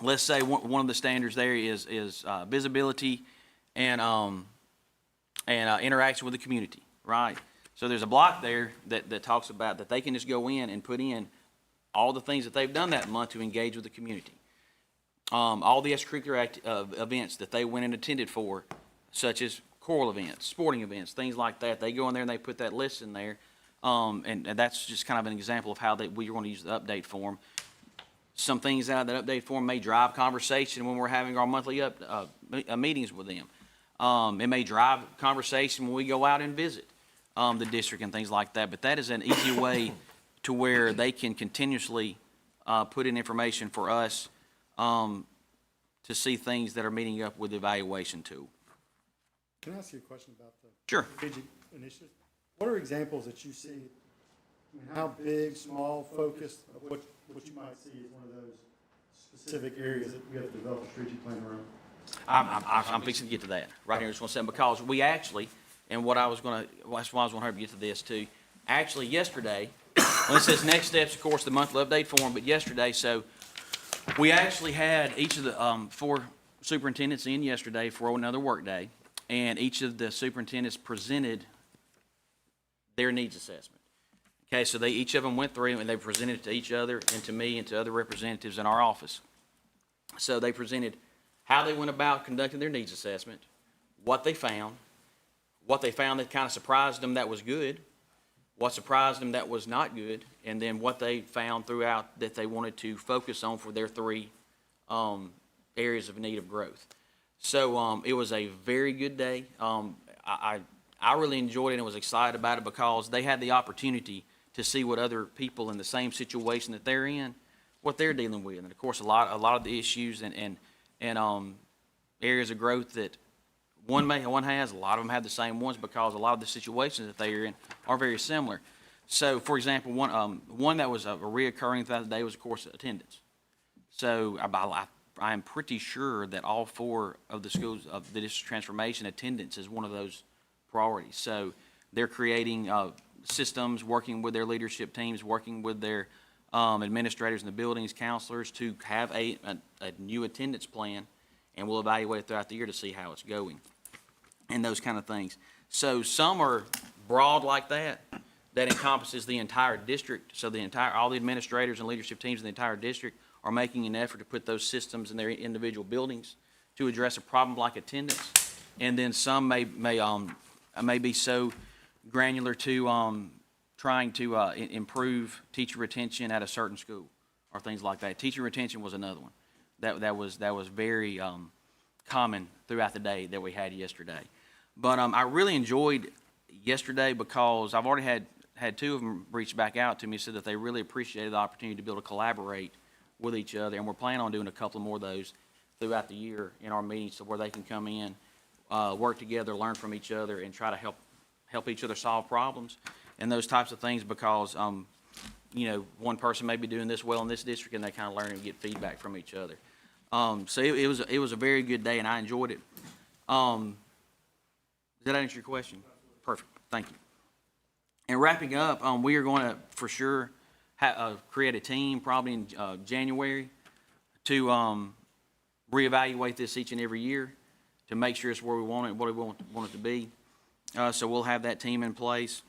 let's say one of the standards there is visibility and interaction with the community, right? So there's a block there that talks about that they can just go in and put in all the things that they've done that month to engage with the community. All the extracurricular events that they went and attended for, such as choral events, sporting events, things like that. They go in there and they put that list in there. And that's just kind of an example of how we want to use the update form. Some things out of that update form may drive conversation when we're having our monthly meetings with them. It may drive conversation when we go out and visit the district and things like that. But that is an easy way to where they can continuously put in information for us to see things that are meeting up with the evaluation tool. Can I ask you a question about the Sure. strategic initiative? What are examples that you see? I mean, how big, small, focused, of what you might see as one of those specific areas that we have to develop a strategic plan around? I'm fixing to get to that right here. I just want to say, because we actually, and that's why I was going to hurry to get to this too. Actually, yesterday, well, it says next steps, of course, the monthly update form, but yesterday, so we actually had each of the 4 superintendents in yesterday for another work day, and each of the superintendents presented their needs assessment. Okay, so each of them went through and they presented it to each other and to me and to other representatives in our office. So they presented how they went about conducting their needs assessment, what they found that kind of surprised them that was good, what surprised them that was not good, and then what they found throughout that they wanted to focus on for their 3 areas of need of growth. So it was a very good day. I really enjoyed it and was excited about it because they had the opportunity to see what other people in the same situation that they're in, what they're dealing with. And of course, a lot of the issues and areas of growth that one has, a lot of them have the same ones because a lot of the situations that they are in are very similar. So, for example, one that was a reoccurring throughout the day was, of course, attendance. So I am pretty sure that all 4 of the schools of the district transformation, attendance is one of those priorities. So they're creating systems, working with their leadership teams, working with their administrators in the buildings, counselors, to have a new attendance plan, and we'll evaluate it throughout the year to see how it's going and those kind of things. So some are broad like that encompasses the entire district. So all the administrators and leadership teams in the entire district are making an effort to put those systems in their individual buildings to address a problem like attendance. And then some may be so granular to trying to improve teacher retention at a certain school or things like that. Teacher retention was another one that was very common throughout the day that we had yesterday. But I really enjoyed yesterday because I've already had 2 of them reach back out to me, said that they really appreciated the opportunity to be able to collaborate with each other, and we're planning on doing a couple more of those throughout the year in our meetings, so where they can come in, work together, learn from each other, and try to help each other solve problems and those types of things. Because one person may be doing this well in this district, and they kind of learn and get feedback from each other. So it was a very good day, and I enjoyed it. Does that answer your question? Perfect. Thank you. And wrapping up, we are going to for sure create a team probably in January to reevaluate this each and every year to make sure it's where we want it, what we want it to be. So we'll have that team in place.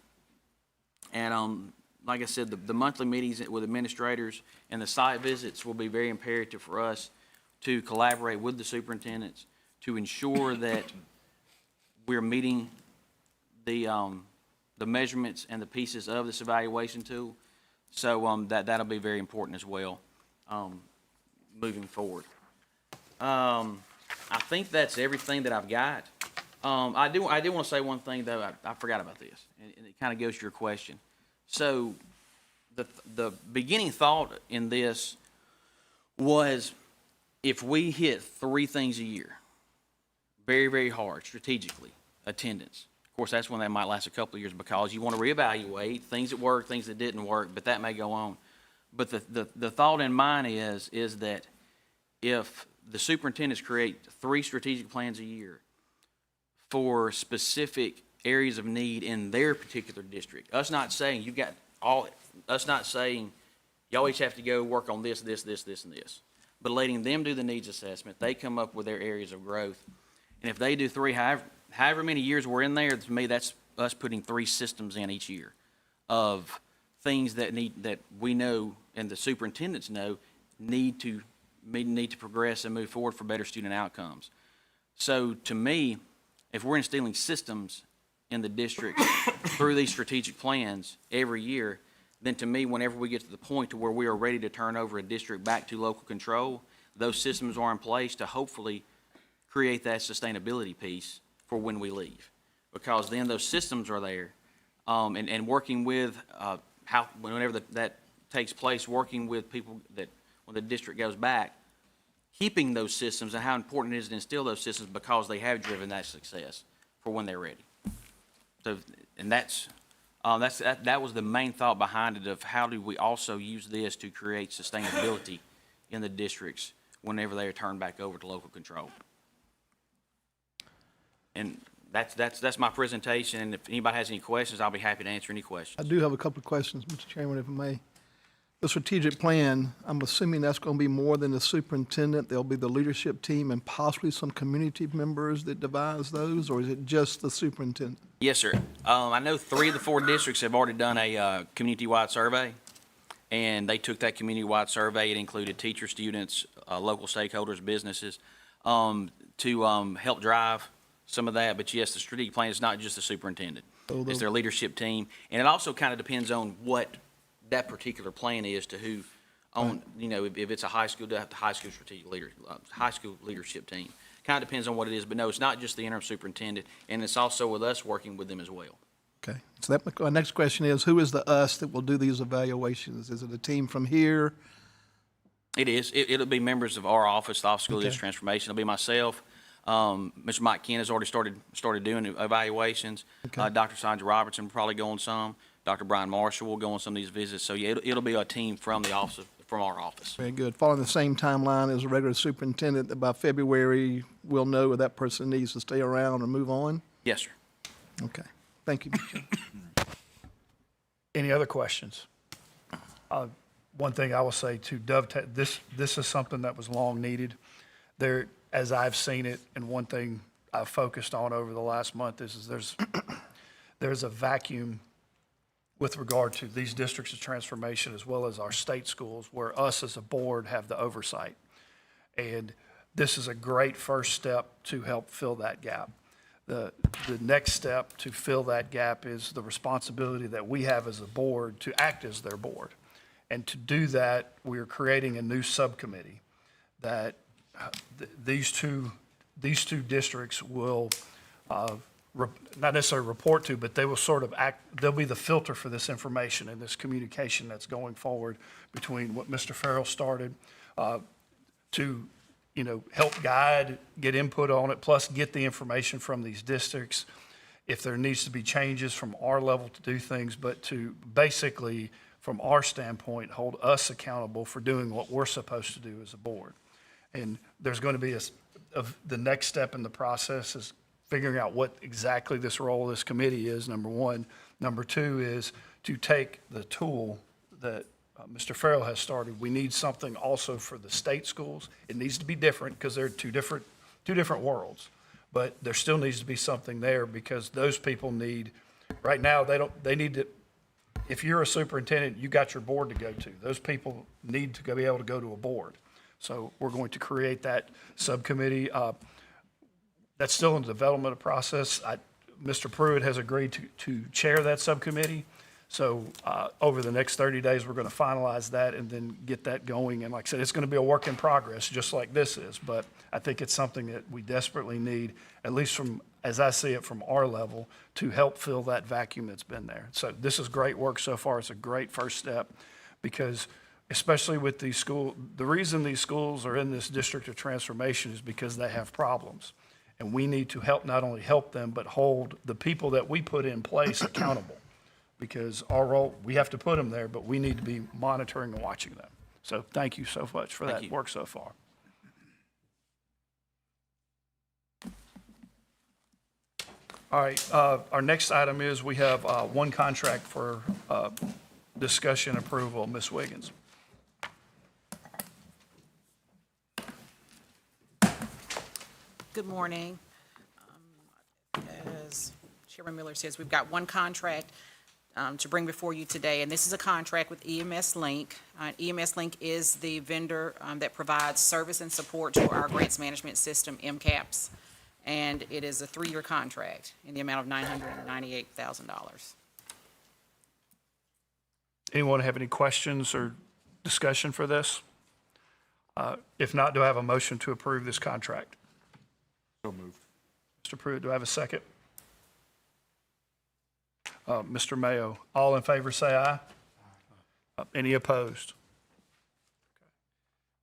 And like I said, the monthly meetings with administrators and the site visits will be very imperative for us to collaborate with the superintendents to ensure that we're meeting the measurements and the pieces of this evaluation tool. So that'll be very important as well moving forward. I think that's everything that I've got. I do want to say one thing, though. I forgot about this, and it kind of goes to your question. So the beginning thought in this was if we hit 3 things a year, very, very hard, strategically, attendance. Of course, that's when that might last a couple of years because you want to reevaluate things that worked, things that didn't work, but that may go on. But the thought in mind is that if the superintendents create 3 strategic plans a year for specific areas of need in their particular district, us not saying you always have to go work on this, and this, but letting them do the needs assessment, they come up with their areas of growth. And if they do 3, however many years we're in there, to me, that's us putting 3 systems in each year of things that we know and the superintendents know need to progress and move forward for better student outcomes. So to me, if we're instilling systems in the district through these strategic plans every year, then to me, whenever we get to the point to where we are ready to turn over a district back to local control, those systems are in place to hopefully create that sustainability piece for when we leave. Because then those systems are there, and working with, whenever that takes place, working with people that, when the district goes back, keeping those systems and how important it is to instill those systems because they have driven that success for when they're ready. So, and that was the main thought behind it of how do we also use this to create sustainability in the districts whenever they are turned back over to local control. And that's my presentation, and if anybody has any questions, I'll be happy to answer any questions. I do have a couple of questions, Mr. Chairman, if I may. The strategic plan, I'm assuming that's going to be more than the superintendent. There'll be the leadership team and possibly some community members that devise those, or is it just the superintendent? Yes, sir. I know 3 of the 4 districts have already done a community-wide survey, and they took that community-wide survey. It included teachers, students, local stakeholders, businesses, to help drive some of that. But yes, the strategic plan is not just the superintendent. It's their leadership team, and it also kind of depends on what that particular plan is to who on, if it's a high school, to have the high school strategic high school leadership team. Kind of depends on what it is, but no, it's not just the interim superintendent, and it's also with us working with them as well. Okay, so my next question is, who is the us that will do these evaluations? Is it a team from here? It is. It'll be members of our office, the Office of School District Transformation. It'll be myself. Mr. Mike Kent has already started doing evaluations. Okay. Dr. Sandra Robertson will probably go on some. Dr. Brian Marshall will go on some of these visits. So yeah, it'll be a team from our office. Very good. Following the same timeline as a regular superintendent, that by February, we'll know whether that person needs to stay around or move on? Yes, sir. Okay, thank you, Mr. Chairman. Any other questions? One thing I will say to dovetail, this is something that was long needed. There, as I've seen it, and one thing I've focused on over the last month is there's a vacuum with regard to these districts of transformation as well as our state schools where us as a board have the oversight. And this is a great first step to help fill that gap. The next step to fill that gap is the responsibility that we have as a board to act as their board. And to do that, we're creating a new subcommittee that these two districts will not necessarily report to, but they will sort of act, they'll be the filter for this information and this communication that's going forward between what Mr. Farrell started to, help guide, get input on it, plus get the information from these districts. If there needs to be changes from our level to do things, but to basically, from our standpoint, hold us accountable for doing what we're supposed to do as a board. And there's going to be the next step in the process is figuring out what exactly this role of this committee is, number one. Number two is to take the tool that Mr. Farrell has started. We need something also for the state schools. It needs to be different because they're two different worlds. But there still needs to be something there because those people need, right now, they need to, if you're a superintendent, you got your board to go to. Those people need to be able to go to a board. So we're going to create that subcommittee. That's still in the development process. Mr. Pruitt has agreed to chair that subcommittee. So over the next 30 days, we're going to finalize that and then get that going. And like I said, it's going to be a work in progress, just like this is. But I think it's something that we desperately need, at least from, as I see it, from our level, to help fill that vacuum that's been there. So this is great work so far. It's a great first step because especially with these schools, the reason these schools are in this district of transformation is because they have problems. And we need to help, not only help them, but hold the people that we put in place accountable. Because our role, we have to put them there, but we need to be monitoring and watching them. So thank you so much for that work so far. All right, our next item is we have one contract for discussion approval. Ms. Wiggins. Good morning. As Chairman Miller says, we've got one contract to bring before you today, and this is a contract with EMS Link. EMS Link is the vendor that provides service and support to our grants management system, MCAPS, and it is a 3-year contract in the amount of $998,000. Anyone have any questions or discussion for this? If not, do I have a motion to approve this contract? So moved. Mr. Pruitt, do I have a second? Mr. Mayo, all in favor say aye. Any opposed?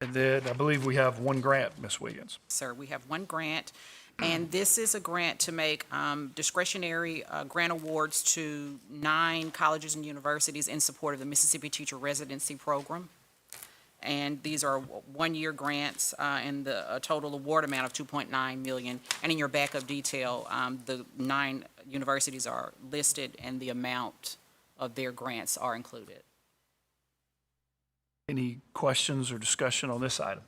And then I believe we have one grant, Ms. Wiggins. Sir, we have one grant, and this is a grant to make discretionary grant awards to 9 colleges and universities in support of the Mississippi Teacher Residency Program. And these are 1-year grants, and a total award amount of $2.9 million. And in your backup detail, the 9 universities are listed, and the amount of their grants are included. Any questions or discussion on this item?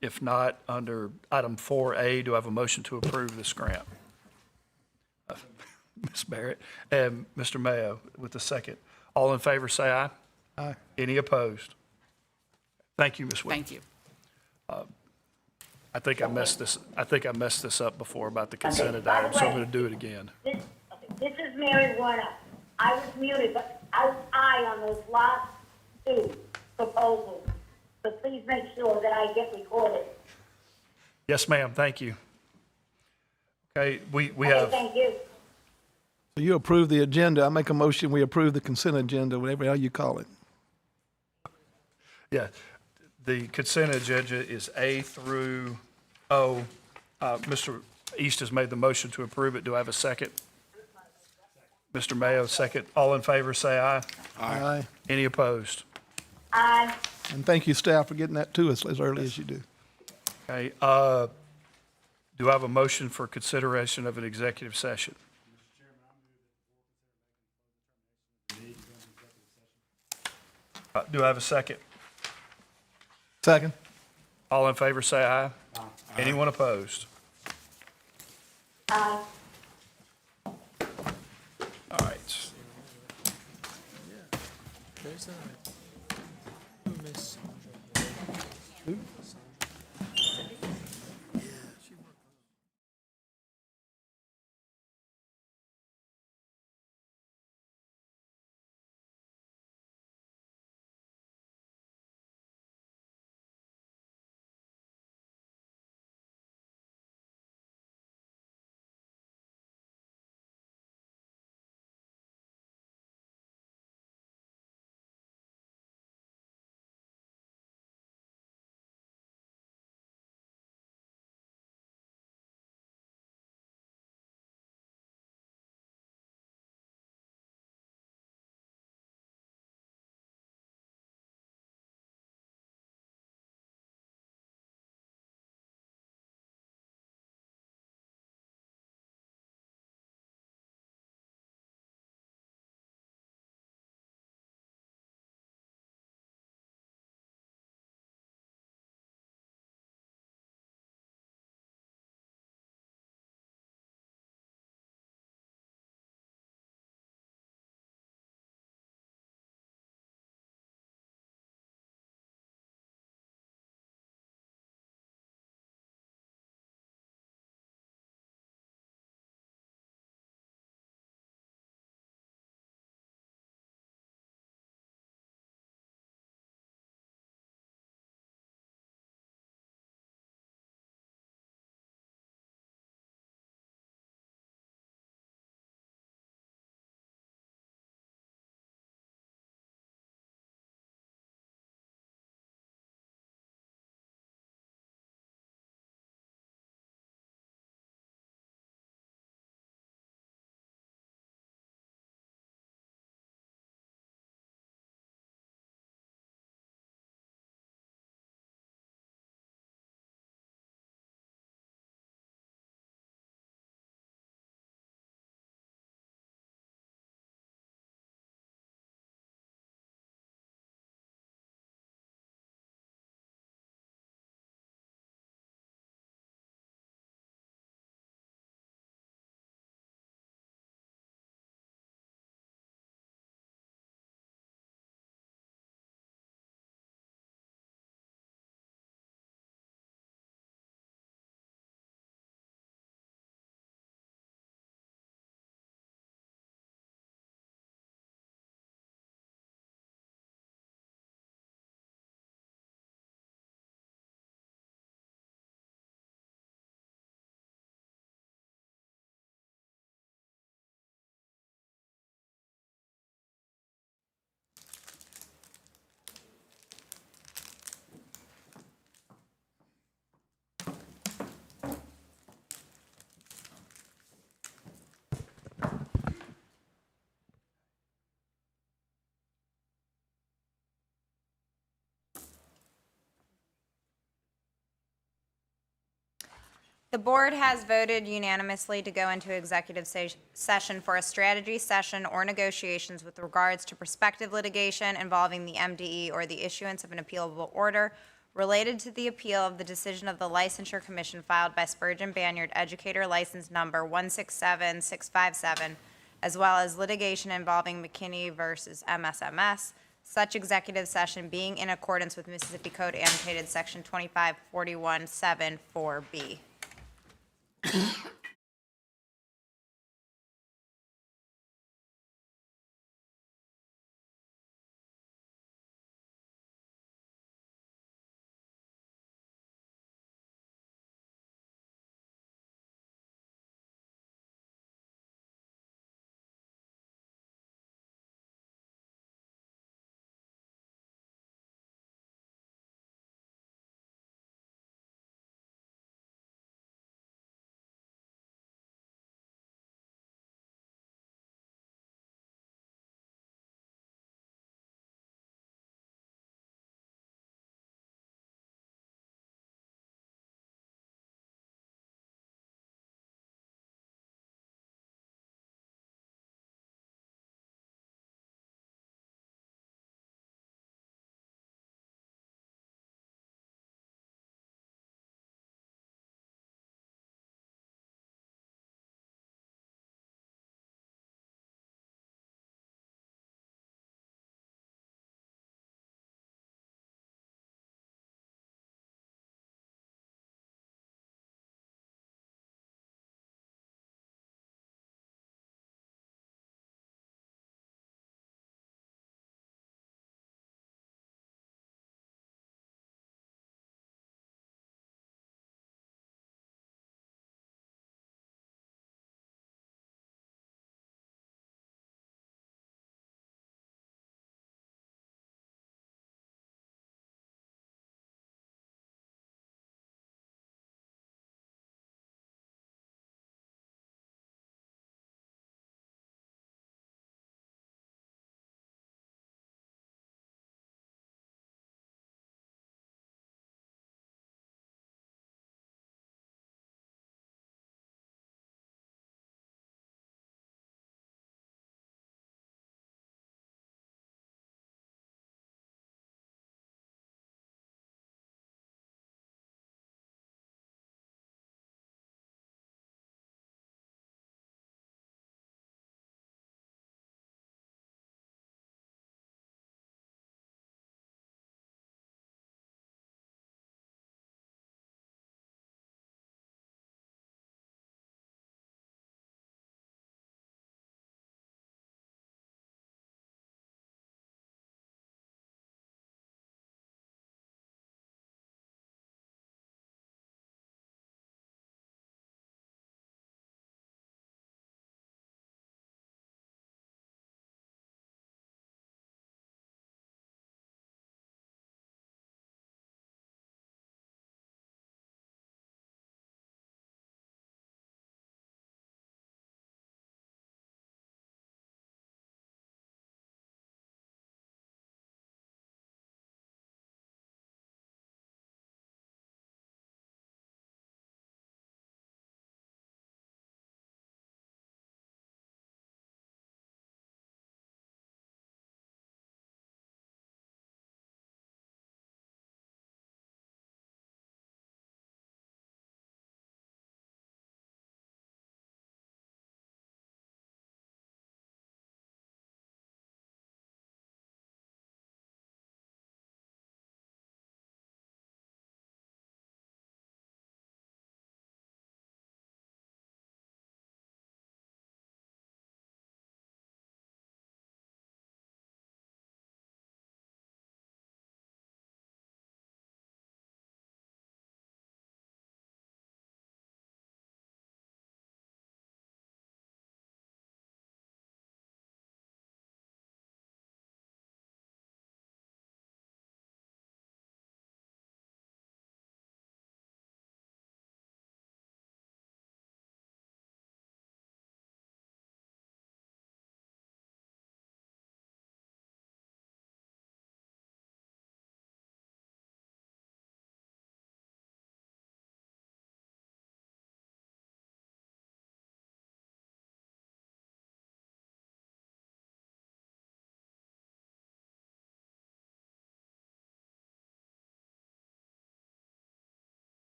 If not, under item 4A, do I have a motion to approve this grant? Ms. Barrett and Mr. Mayo with the second. All in favor say aye. Aye. Any opposed? Thank you, Ms. Wiggins. Thank you. I think I messed this up before about the consent item, so I'm going to do it again. This is Mary Warner. I was muted, but I was aye on those last 2 proposals. So please make sure that I get recorded. Yes, ma'am, thank you. Okay, we Okay, have, thank you. So you approve the agenda. I make a motion, we approve the consent agenda, whatever you call it. yeah, the consent agenda is A through O. Mr. East has made the motion to approve it. Do I have a second? Mr. Mayo, second. All in favor, say aye. Aye. Any opposed? Aye. And thank you, staff, for getting that to us as early as you do. Okay, do I have a motion for consideration of an executive session? Do I have a second? Second. All in favor, say aye. Anyone opposed? Aye. All right. The board has voted unanimously to go into executive session for a strategy session or negotiations with regards to prospective litigation involving the MDE or the issuance of an appealable order related to the appeal of the decision of the Licensure Commission filed by Spurgeon Banyard Educator License Number 167657, as well as litigation involving McKinney versus MSMS, such executive session being in accordance with Mississippi Code annotated Section 2541-7-4B.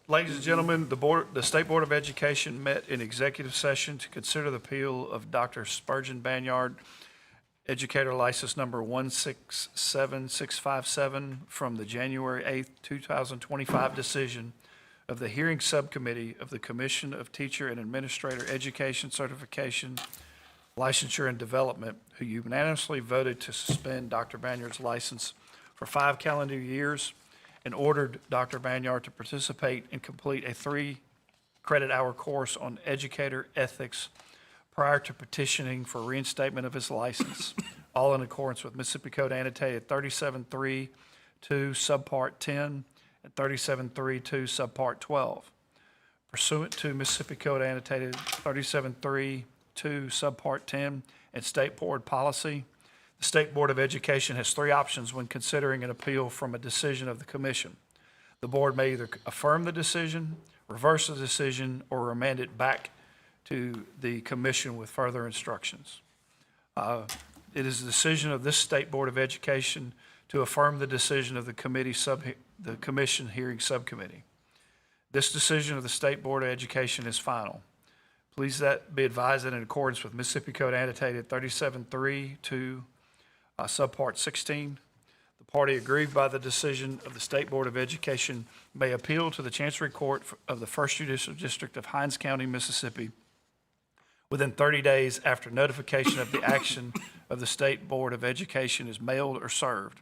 Ladies and gentlemen, the State Board of Education met in executive session to consider the appeal of Dr. Spurgeon Banyard, educator license number 167657, from the January 8th, 2025 decision of the hearing subcommittee of the Commission of Teacher and Administrator Education Certification, Licensure and Development, who unanimously voted to suspend Dr. Banyard's license for 5 calendar years and ordered Dr. Banyard to participate and complete a 3-credit-hour course on educator ethics prior to petitioning for reinstatement of his license, all in accordance with Mississippi Code annotated 37.3.2 subpart 10 and 37.3.2 subpart 12. Pursuant to Mississippi Code annotated 37.3.2 subpart 10 and State Board policy, the State Board of Education has 3 options when considering an appeal from a decision of the commission. The board may either affirm the decision, reverse the decision, or remand it back to the commission with further instructions. It is the decision of this State Board of Education to affirm the decision of the commission hearing subcommittee. This decision of the State Board of Education is final. Please that be advised that in accordance with Mississippi Code annotated 37.3.2 subpart 16, the party aggrieved by the decision of the State Board of Education may appeal to the Chancery Court of the First Judicial District of Hinds County, Mississippi, within 30 days after notification of the action of the State Board of Education is mailed or served.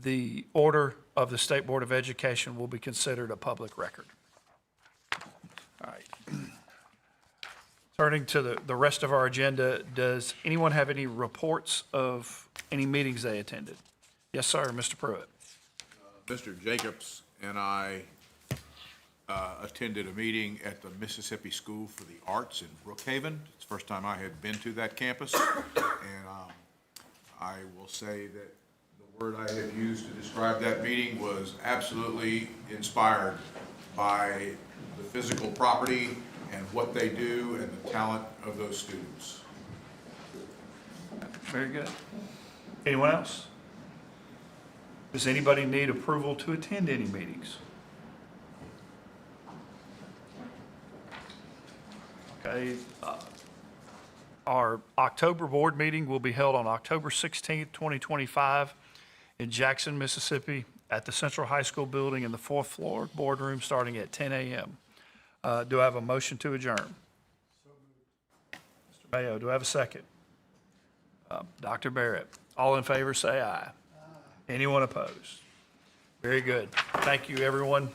The order of the State Board of Education will be considered a public record. All right. Turning to the rest of our agenda, does anyone have any reports of any meetings they attended? Yes, sir, Mr. Pruitt. Mr. Jacobs and I attended a meeting at the Mississippi School for the Arts in Brookhaven. It's the first time I had been to that campus, and I will say that the word I have used to describe that meeting was absolutely inspired by the physical property and what they do and the talent of those students. Very good. Anyone else? Does anybody need approval to attend any meetings? Okay. Our October board meeting will be held on October 16th, 2025 in Jackson, Mississippi at the Central High School building in the 4th floor boardroom starting at 10 a.m. Do I have a motion to adjourn? Mr. Mayo, do I have a second? Dr. Barrett. All in favor, say aye. Anyone opposed? Very good. Thank you, everyone.